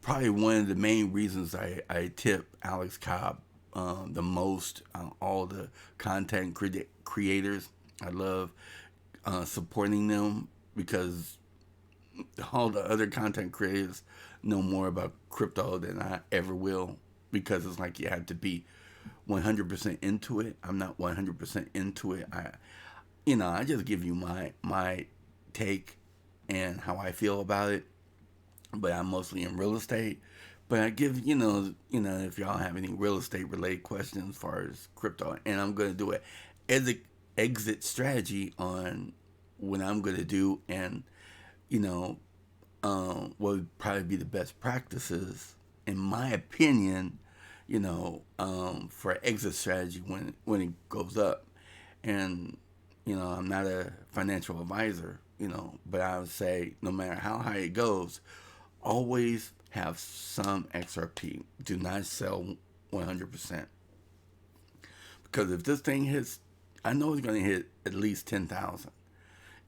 probably one of the main reasons I tip Alex Cobb the most. All the content creators, I love supporting them, because all the other content creators know more about crypto than I ever will, because it's like you have to be 100% into it. I'm not 100% into it. I just give you my take and how I feel about it. But I'm mostly in real estate. But I give, if y'all have any real estate related questions as far as crypto, and I'm going to do an exit strategy on what I'm going to do, and, what would probably be the best practices, in my opinion, for exit strategy when it goes up. And, I'm not a financial advisor, but I would say no matter how high it goes, always have some XRP. Do not sell 100%. Because if this thing hits, I know it's going to hit at least 10,000.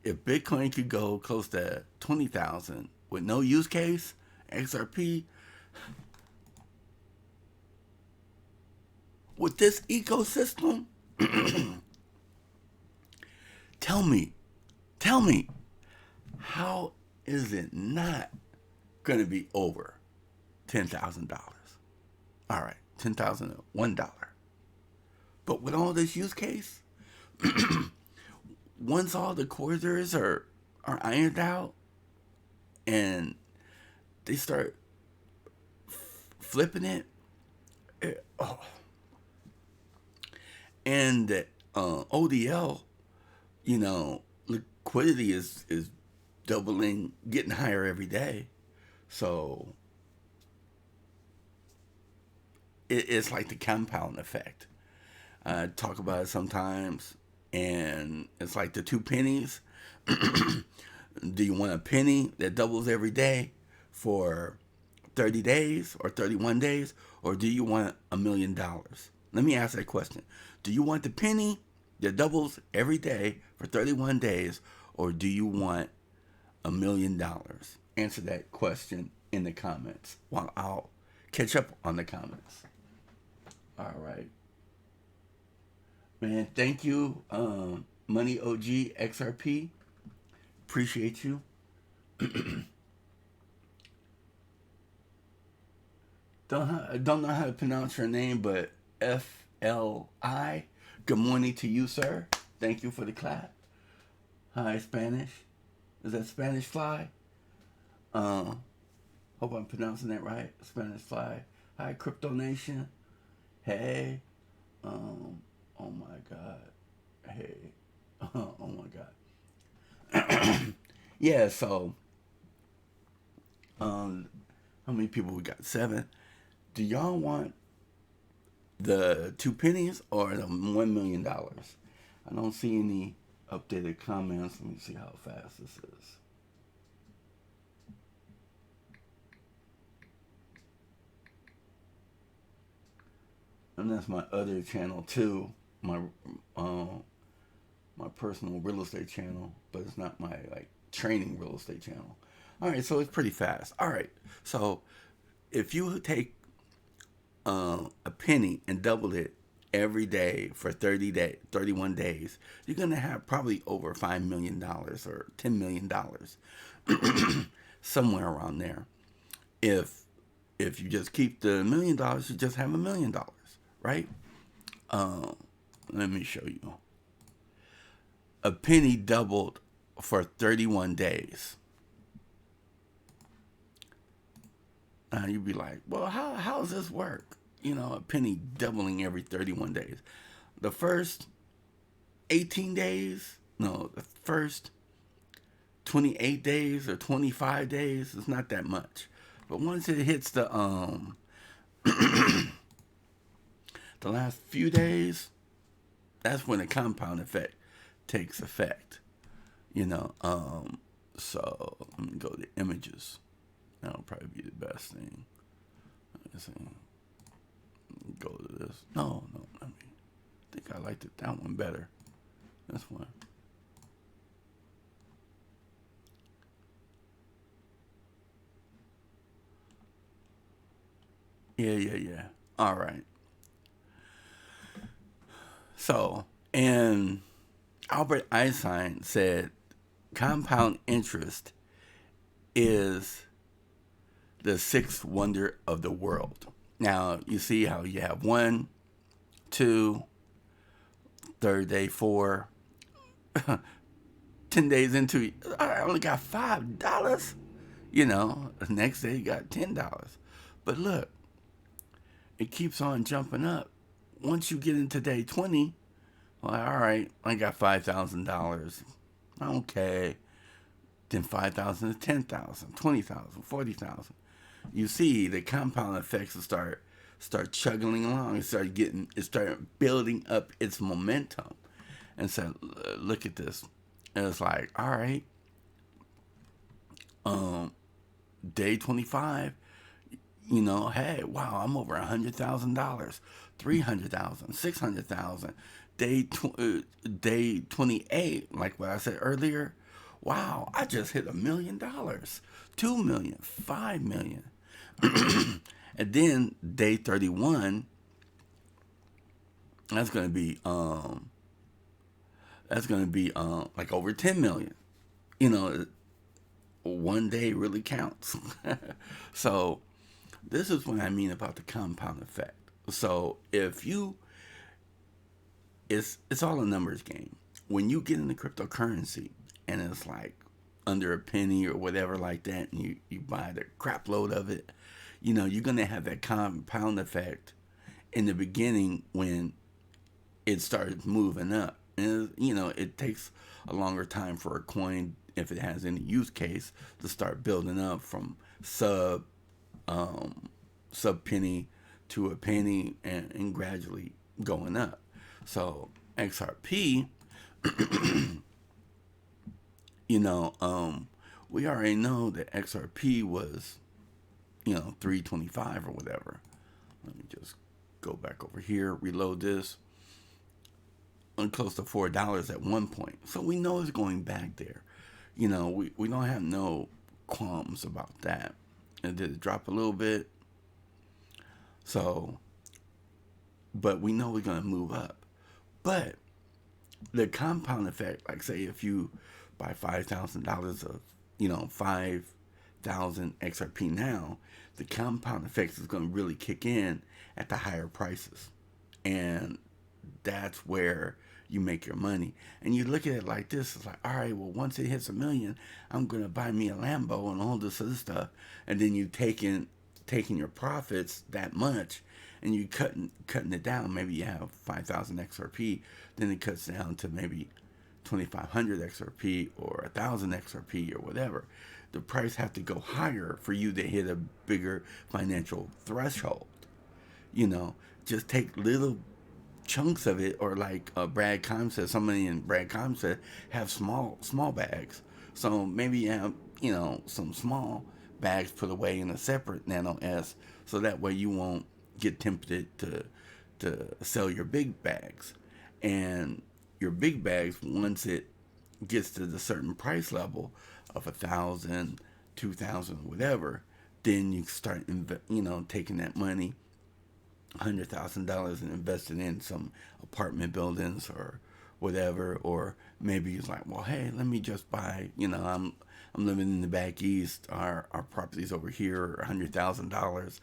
If Bitcoin could go close to 20,000 with no use case, XRP, with this ecosystem, tell me, how is it not going to be over $10,000? All right, $10,001. But with all this use case, once all the quarters are ironed out, and they start flipping it, and that ODL, liquidity is doubling, getting higher every day. So it's like the compound effect. I talk about it sometimes, and it's like the two pennies. Do you want a penny that doubles every day for 30 days or 31 days, or do you want $1 million? Let me ask that question. Do you want the penny that doubles every day for 31 days, or do you want $1 million? Answer that question in the comments while I'll catch up on the comments. All right. Man, thank you, Money OG XRP. Appreciate you. Don't know how to pronounce your name, but FLI. Good morning to you, sir. Thank you for the clap. Hi, Spanish. Is that Spanish Fly? Hope I'm pronouncing that right. Spanish Fly. Hi, Crypto Nation. Hey. Oh my God. Hey. Oh my God. Yeah, so how many people we got? 7. Do y'all want the 2 pennies or the $1 million? I don't see any updated comments. Let me see how fast this is. And that's my other channel too, my personal real estate channel, but it's not my training real estate channel. All right, so it's pretty fast. All right, so if you take a penny and doubled it every day for 31 days, you're going to have probably over $5 million or $10 million, somewhere around there. If you just keep the $1 million, you just have $1 million, right? Let me show you. A penny doubled for 31 days. You'd be like, well, how does this work? A penny doubling every 31 days. The first 18 days, no, the first 28 days or 25 days, it's not that much. But once it hits the the last few days, that's when the compound effect takes effect. So let me go to images. That'll probably be the best thing. Let's see. Go to this. No. I think I liked that one better. This one. Yeah. All right. So, and Albert Einstein said compound interest is the sixth wonder of the world. Now, you see how you have 1, 2, third day 4, 10 days into it, I only got $5. The next day you got $10. But look, it keeps on jumping up. Once you get into day 20, well, all right, I got $5,000. Okay. Then 5,000 to 10,000, 20,000, 40,000. You see the compound effects will start chugging along. It started building up its momentum. And so look at this. And it's like, all right, day 25, hey, wow, I'm over $100,000, 300,000, 600,000. Day 28, like what I said earlier, wow, I just hit $1 million, 2 million, 5 million. And then day 31, that's gonna be like over 10 million. One day really counts. So this is what I mean about the compound effect. So if you, it's all a numbers game. When you get into cryptocurrency and it's like under a penny or whatever like that, and you buy the crap load of it, you're gonna have that compound effect in the beginning when it starts moving up. And it takes a longer time for a coin, if it has any use case, to start building up from sub penny to a penny and gradually going up. So XRP, we already know that XRP was, 325 or whatever. Let me just go back over here, reload this. Close to $4 at one point. So we know it's going back there. We don't have no qualms about that. And did it drop a little bit? So, but we know we're going to move up. But the compound effect, like say if you buy $5,000 of, 5,000 XRP now, the compound effect is going to really kick in at the higher prices. And that's where you make your money. And you look at it like this, it's like, all right, well, once it hits $1 million, I'm going to buy me a Lambo and all this other stuff. And then you taking your profits that much and you cutting it down. Maybe you have 5,000 XRP, then it cuts down to maybe 2,500 XRP or 1,000 XRP or whatever. The price have to go higher for you to hit a bigger financial threshold. Just take little chunks of it, or like Brad Kime said, somebody in Brad Kime said, have small bags. So maybe you have, some small bags put away in a separate Nano S, so that way you won't get tempted to sell your big bags. And your big bags, once it gets to the certain price level of 1,000, 2,000, whatever, then you start, taking that money $100,000 and invested in some apartment buildings or whatever, or maybe he's like, well, hey, let me just buy. I'm living in the back east. Our properties over here are $100,000.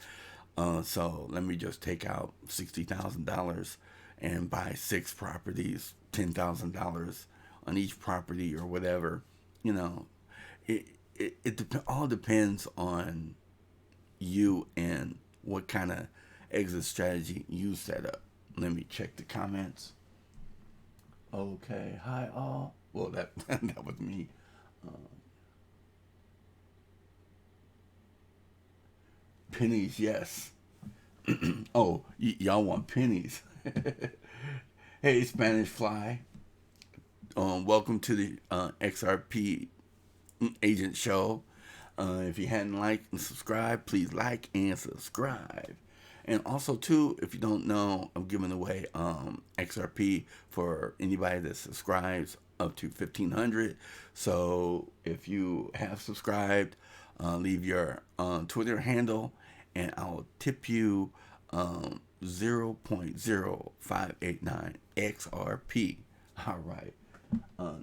So let me just take out $60,000 and buy 6 properties, $10,000 on each property or whatever. You know, it all depends on you and what kind of exit strategy you set up. Let me check the comments. Okay, hi all. Well, that that was me. Pennies, yes. Oh, y'all want pennies? Hey, Spanish Fly. Welcome to the XRP Agent Show. If you hadn't liked and subscribed, please like and subscribe. And also, too, if you don't know, I'm giving away XRP for anybody that subscribes up to 1,500. So if you have subscribed, leave your Twitter handle, and I'll tip you 0.0589 XRP. All right.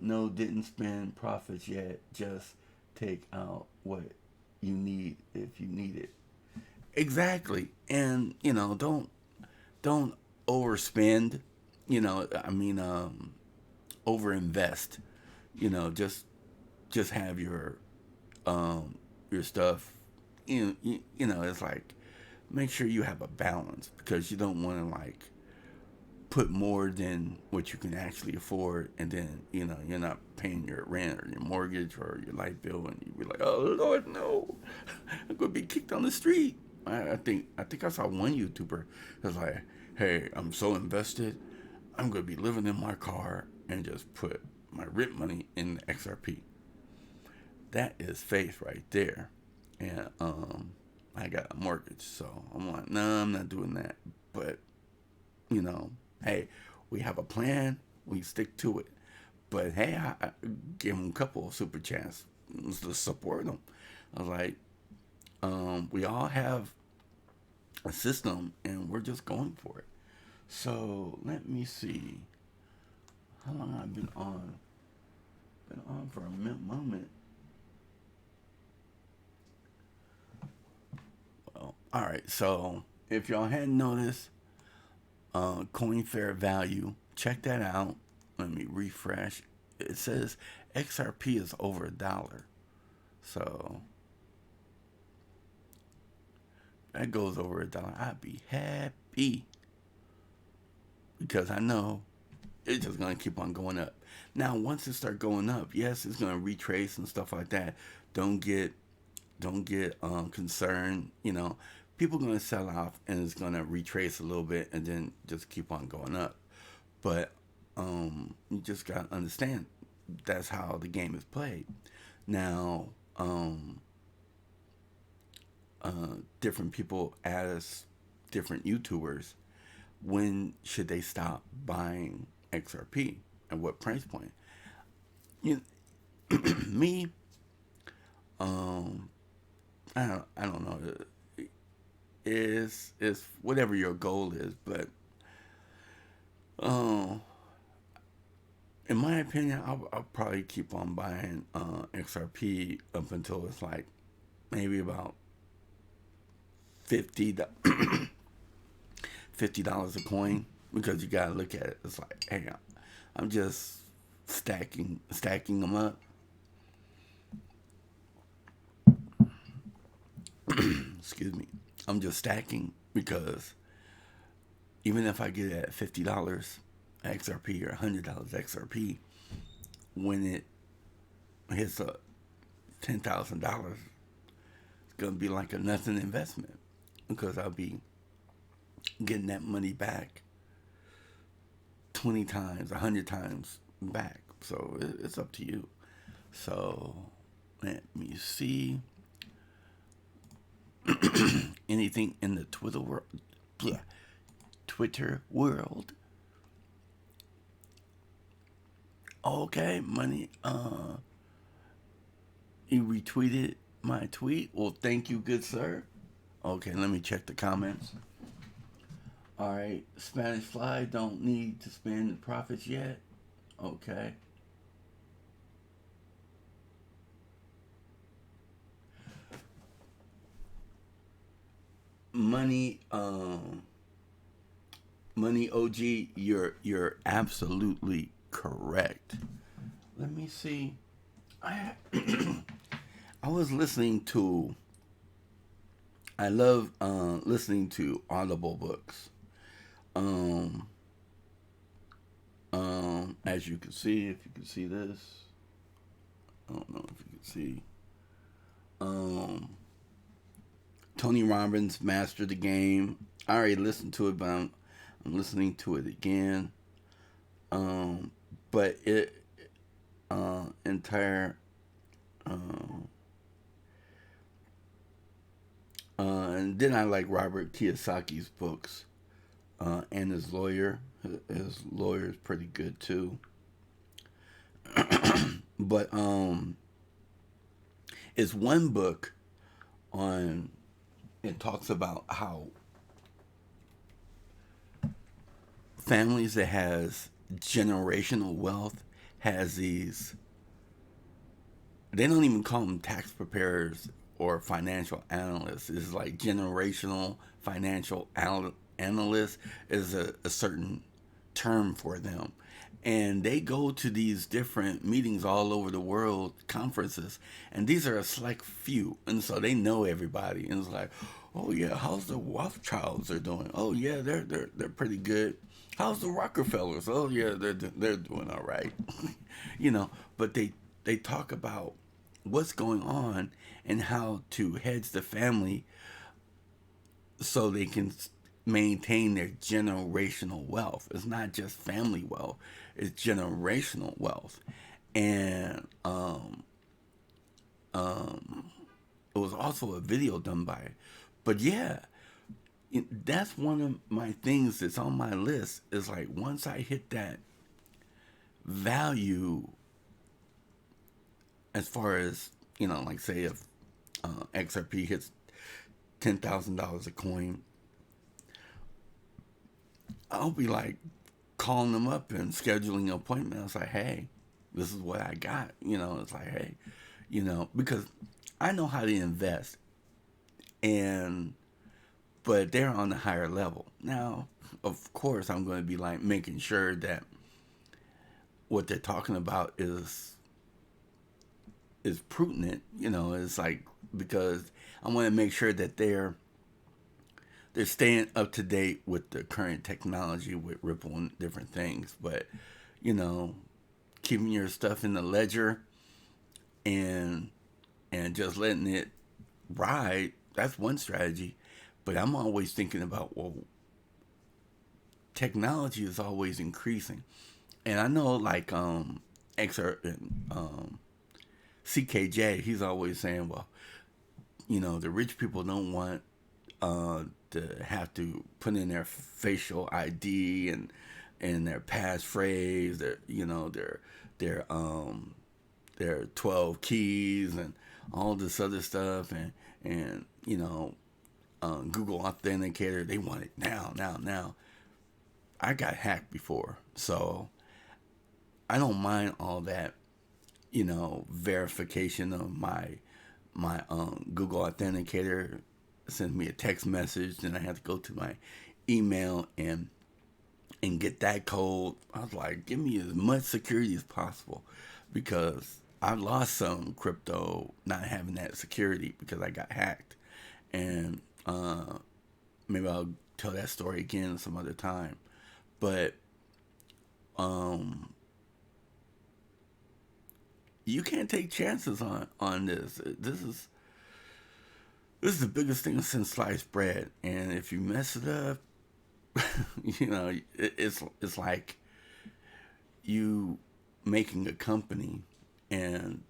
No, didn't spend profits yet. Just take out what you need if you need it. Exactly. And don't overspend. I mean, overinvest. Just have your stuff. It's like, make sure you have a balance, because you don't want to like put more than what you can actually afford, and then you're not paying your rent or your mortgage or your light bill, and you be like, oh Lord, no, I'm gonna be kicked on the street. I think I saw one YouTuber that's like, hey, I'm so invested, I'm gonna be living in my car and just put my rent money in the XRP. That is faith right there. And I got a mortgage, so I'm like, no, I'm not doing that. But hey, we have a plan, we stick to it. But hey, I gave him a couple of super chats to support them. I was like, we all have a system, and we're just going for it. So let me see how long I've been on. Been on for a moment. Well, all right. So if y'all hadn't noticed, coin fair value, check that out. Let me refresh. It says XRP is over $1. So that goes over $1. I'd be happy, because I know it's just gonna keep on going up. Now, once it start going up, yes, it's gonna retrace and stuff like that. Don't get concerned. People gonna sell off, and it's gonna retrace a little bit, and then just keep on going up. But you just gotta understand, that's how the game is played. Now, different people ask different YouTubers, when should they stop buying XRP, at what price point? You, me, I don't know. Is whatever your goal is, but in my opinion, I'll probably keep on buying XRP up until it's like maybe about 50 $50 a coin, because you gotta look at it. It's like, hey, I'm just stacking them up. Excuse me. I'm just stacking, because even if I get it at $50 XRP or $100 XRP, when it hits a $10,000, it's gonna be like a nothing investment, because I'll be getting that money back 20 times, 100 times back. So it's up to you. So let me see. Anything in the Twitter world? Twitter world. Okay, money. You retweeted my tweet. Well, thank you, good sir. Okay, let me check the comments. All right, Spanish Fly don't need to spend profits yet. Okay. Money, money. OG, you're absolutely correct. Let me see. I I was listening to. I love listening to Audible books. Um, as you can see, if you can see this, I don't know if you can see. Um, Tony Robbins mastered the game. I already listened to it, but I'm listening to it again. Um, but it entire and then I like Robert Kiyosaki's books and his lawyer. His lawyer is pretty good too. But it's one book on. It talks about how families that has generational wealth has these. They don't even call them tax preparers or financial analysts. It's like generational financial analyst is a certain term for them. And they go to these different meetings all over the world, conferences, and these are a select few. And so they know everybody. And it's like, oh yeah, how's the Rothschilds are doing? Oh yeah, they're pretty good. How's the Rockefellers? Oh yeah, they're doing all right. you know, but they talk about what's going on and how to hedge the family so they can maintain their generational wealth. It's not just family wealth; it's generational wealth. And it was also a video done by it. But yeah, that's one of my things that's on my list. Is like once I hit that value, as far as like say if XRP hits $10,000 a coin, I'll be like calling them up and scheduling an appointment. It's like, hey, this is what I got. It's like, hey, because I know how to invest, and but they're on the higher level. Now, of course, I'm going to be like making sure that what they're talking about is prudent. It's like because I want to make sure that they're staying up to date with the current technology with Ripple and different things. But you know, keeping your stuff in the ledger and just letting it ride, that's one strategy. But I'm always thinking about, well, technology is always increasing. And I know like XR CKJ, he's always saying, well, the rich people don't want to have to put in their facial ID and their passphrase, their 12 keys and all this other stuff, and Google Authenticator. They want it now, now, now. I got hacked before, so I don't mind all that, verification of my Google Authenticator. Sends me a text message, then I have to go to my email and get that code. I was like, give me as much security as possible, because I lost some crypto not having that security because I got hacked. And maybe I'll tell that story again some other time. But you can't take chances on this. This is the biggest thing since sliced bread, and if you mess it up, it's like you making a company, and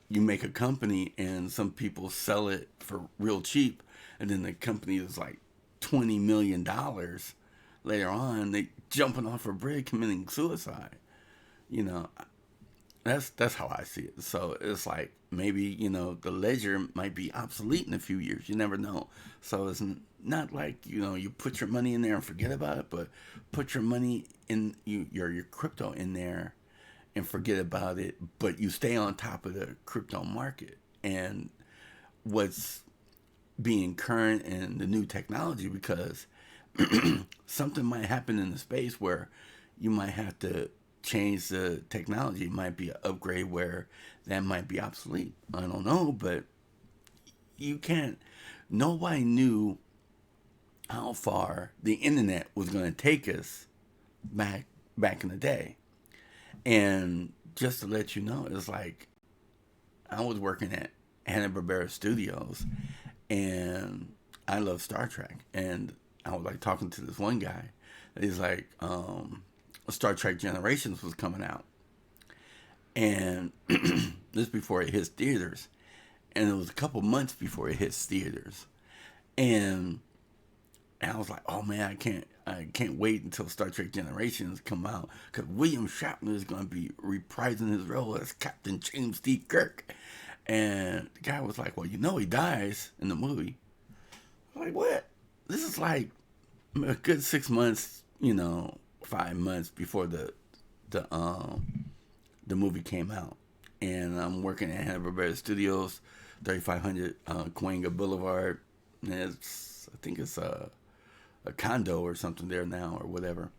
you make a company, and some people sell it for real cheap, and then the company is like $20 million. Later on, they jumping off a bridge, committing suicide. You know, That's how I see it. So it's like maybe the ledger might be obsolete in a few years. You never know. So it's not like you put your money in there and forget about it, but put your money in your crypto in there and forget about it. But you stay on top of the crypto market and what's being current and the new technology, because something might happen in the space where you might have to change the technology. It might be an upgrade where that might be obsolete. I don't know, but you can't. Nobody knew how far the internet was going to take us back in the day. And just to let you know, it's like I was working at Hanna-Barbera Studios, and I love Star Trek. And I was like talking to this one guy. He's like, Star Trek Generations was coming out, and this before it hits theaters, and it was a couple months before it hits theaters, and I was like, oh man, I can't wait until Star Trek Generations come out, because William Shatner is going to be reprising his role as Captain James D. Kirk. And the guy was like, well, he dies in the movie. I was like, what? This is like a good 6 months, 5 months before the movie came out. And I'm working at Hanna-Barbera Studios, 3500 Cahuenga Boulevard. And I think it's a condo or something there now or whatever.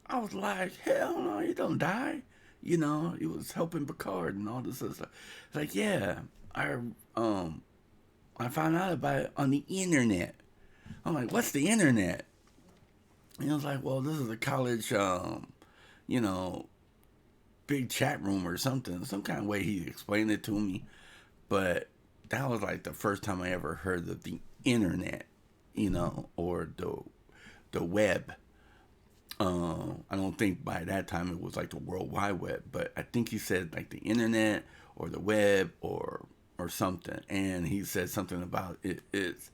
I was like, hell no, you don't die. He was helping Picard and all this other stuff. It's like, yeah, I found out about it on the internet. I'm like, what's the internet? And I was like, well, this is a college, you know, big chat room or something. Some kind of way he explained it to me. But that was like the first time I ever heard of the internet, or the web. I don't think by that time it was like the World Wide Web, but I think he said like the internet or the web or something. And he said something about it's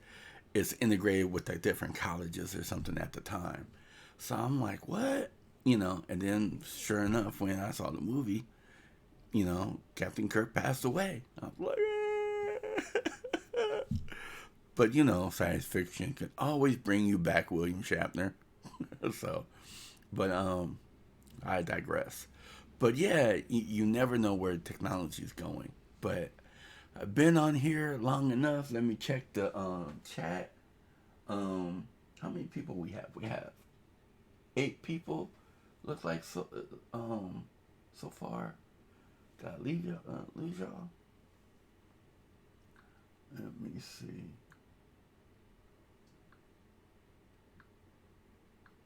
integrated with like different colleges or something at the time. So I'm like, what? And then sure enough, when I saw the movie, Captain Kirk passed away. I was like, but science fiction can always bring you back William Shatner. So, but I digress. But yeah, you never know where technology is going. But I've been on here long enough. Let me check the chat. How many people we have? We have 8 people. Looks like so far. Did I leave y'all? Let me see.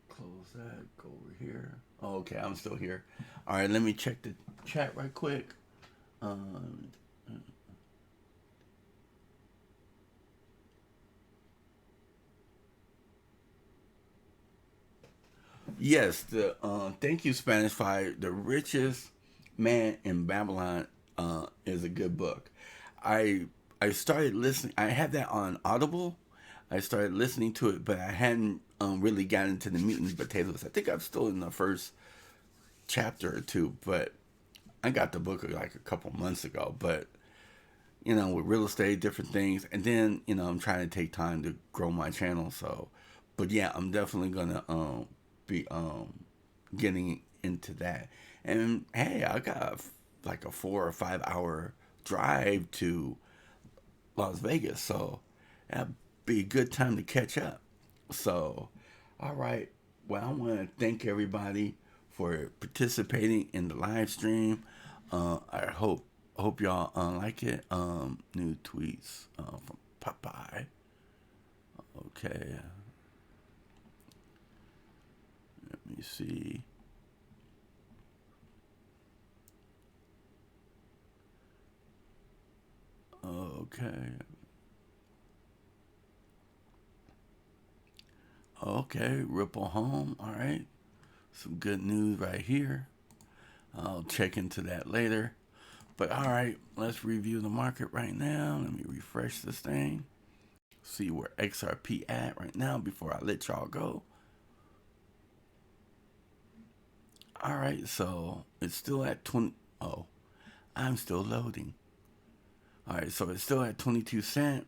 Close that. Go over here. Oh, okay, I'm still here. All right, let me check the chat right quick. Um, yes, the thank you Spanish Fire. The Richest Man in Babylon is a good book. I I started listening. I had that on Audible. I started listening to it, but I hadn't really gotten into the meat and potatoes. I think I'm still in the first chapter or two, but I got the book like a couple months ago. But with real estate, different things, and then I'm trying to take time to grow my channel. So, but yeah, I'm definitely gonna be getting into that. And hey, I got like a 4 or 5 hour drive to Las Vegas, so that'd be a good time to catch up. So, all right. Well, I want to thank everybody for participating in the live stream. I hope y'all like it. New tweets from Popeye. Okay, let me see. Okay, okay. Ripple home. All right. Some good news right here. I'll check into that later. But all right, let's review the market right now. Let me refresh this thing. See where XRP at right now before I let y'all go. All right, so it's still at 20. Oh, I'm still loading. All right, so it's still at 22 cent.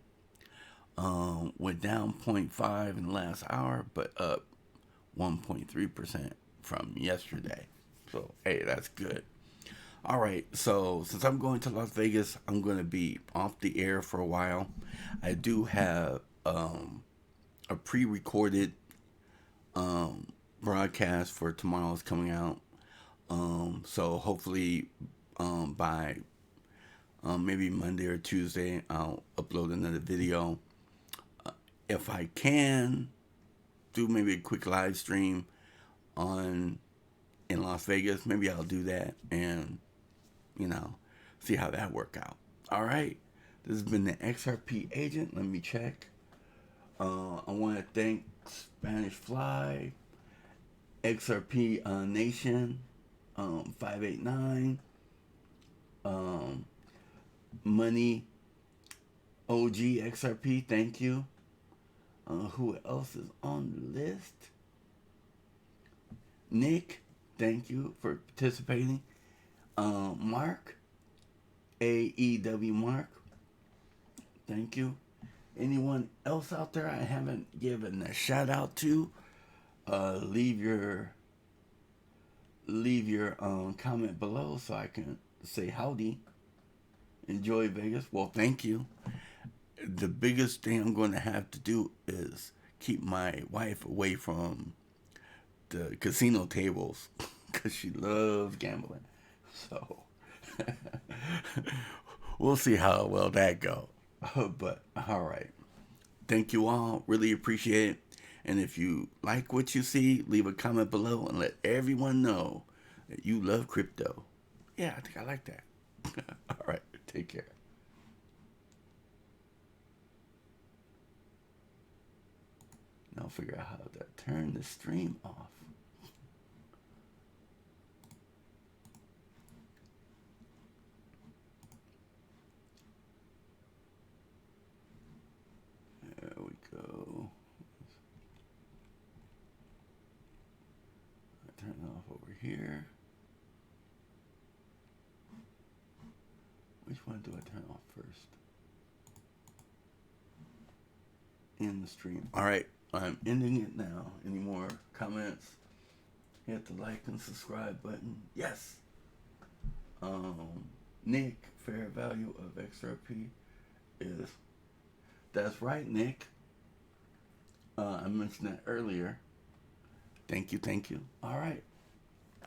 Went down 0.5 in the last hour, but up 1.3% from yesterday. So hey, that's good. All right, so since I'm going to Las Vegas, I'm going to be off the air for a while. I do have a pre-recorded broadcast for tomorrow's coming out. So hopefully by maybe Monday or Tuesday, I'll upload another video. If I can, do maybe a quick live stream on in Las Vegas. Maybe I'll do that and see how that work out. All right, this has been the XRP Agent. Let me check. I want to thank Spanish Fly, XRP Nation, 589, Money OG XRP. Thank you. Who else is on the list? Nick, thank you for participating. Mark, AEW Mark, thank you. Anyone else out there I haven't given a shout out to? Leave your comment below so I can say howdy. Enjoy Vegas. Well, thank you. The biggest thing I'm going to have to do is keep my wife away from the casino tables because she loves gambling. So we'll see how well that goes. But all right. Thank you all. Really appreciate it. And if you like what you see, leave a comment below and let everyone know that you love crypto. Yeah, I think I like that. All right. Take care. Now figure out how to turn the stream off. There we go. I turn it off over here. Which one do I turn off first? In the stream. All right, I'm ending it now. Any more comments? Hit the like and subscribe button. Yes. Nick, fair value of XRP is. That's right, Nick. I mentioned that earlier. Thank you. All right.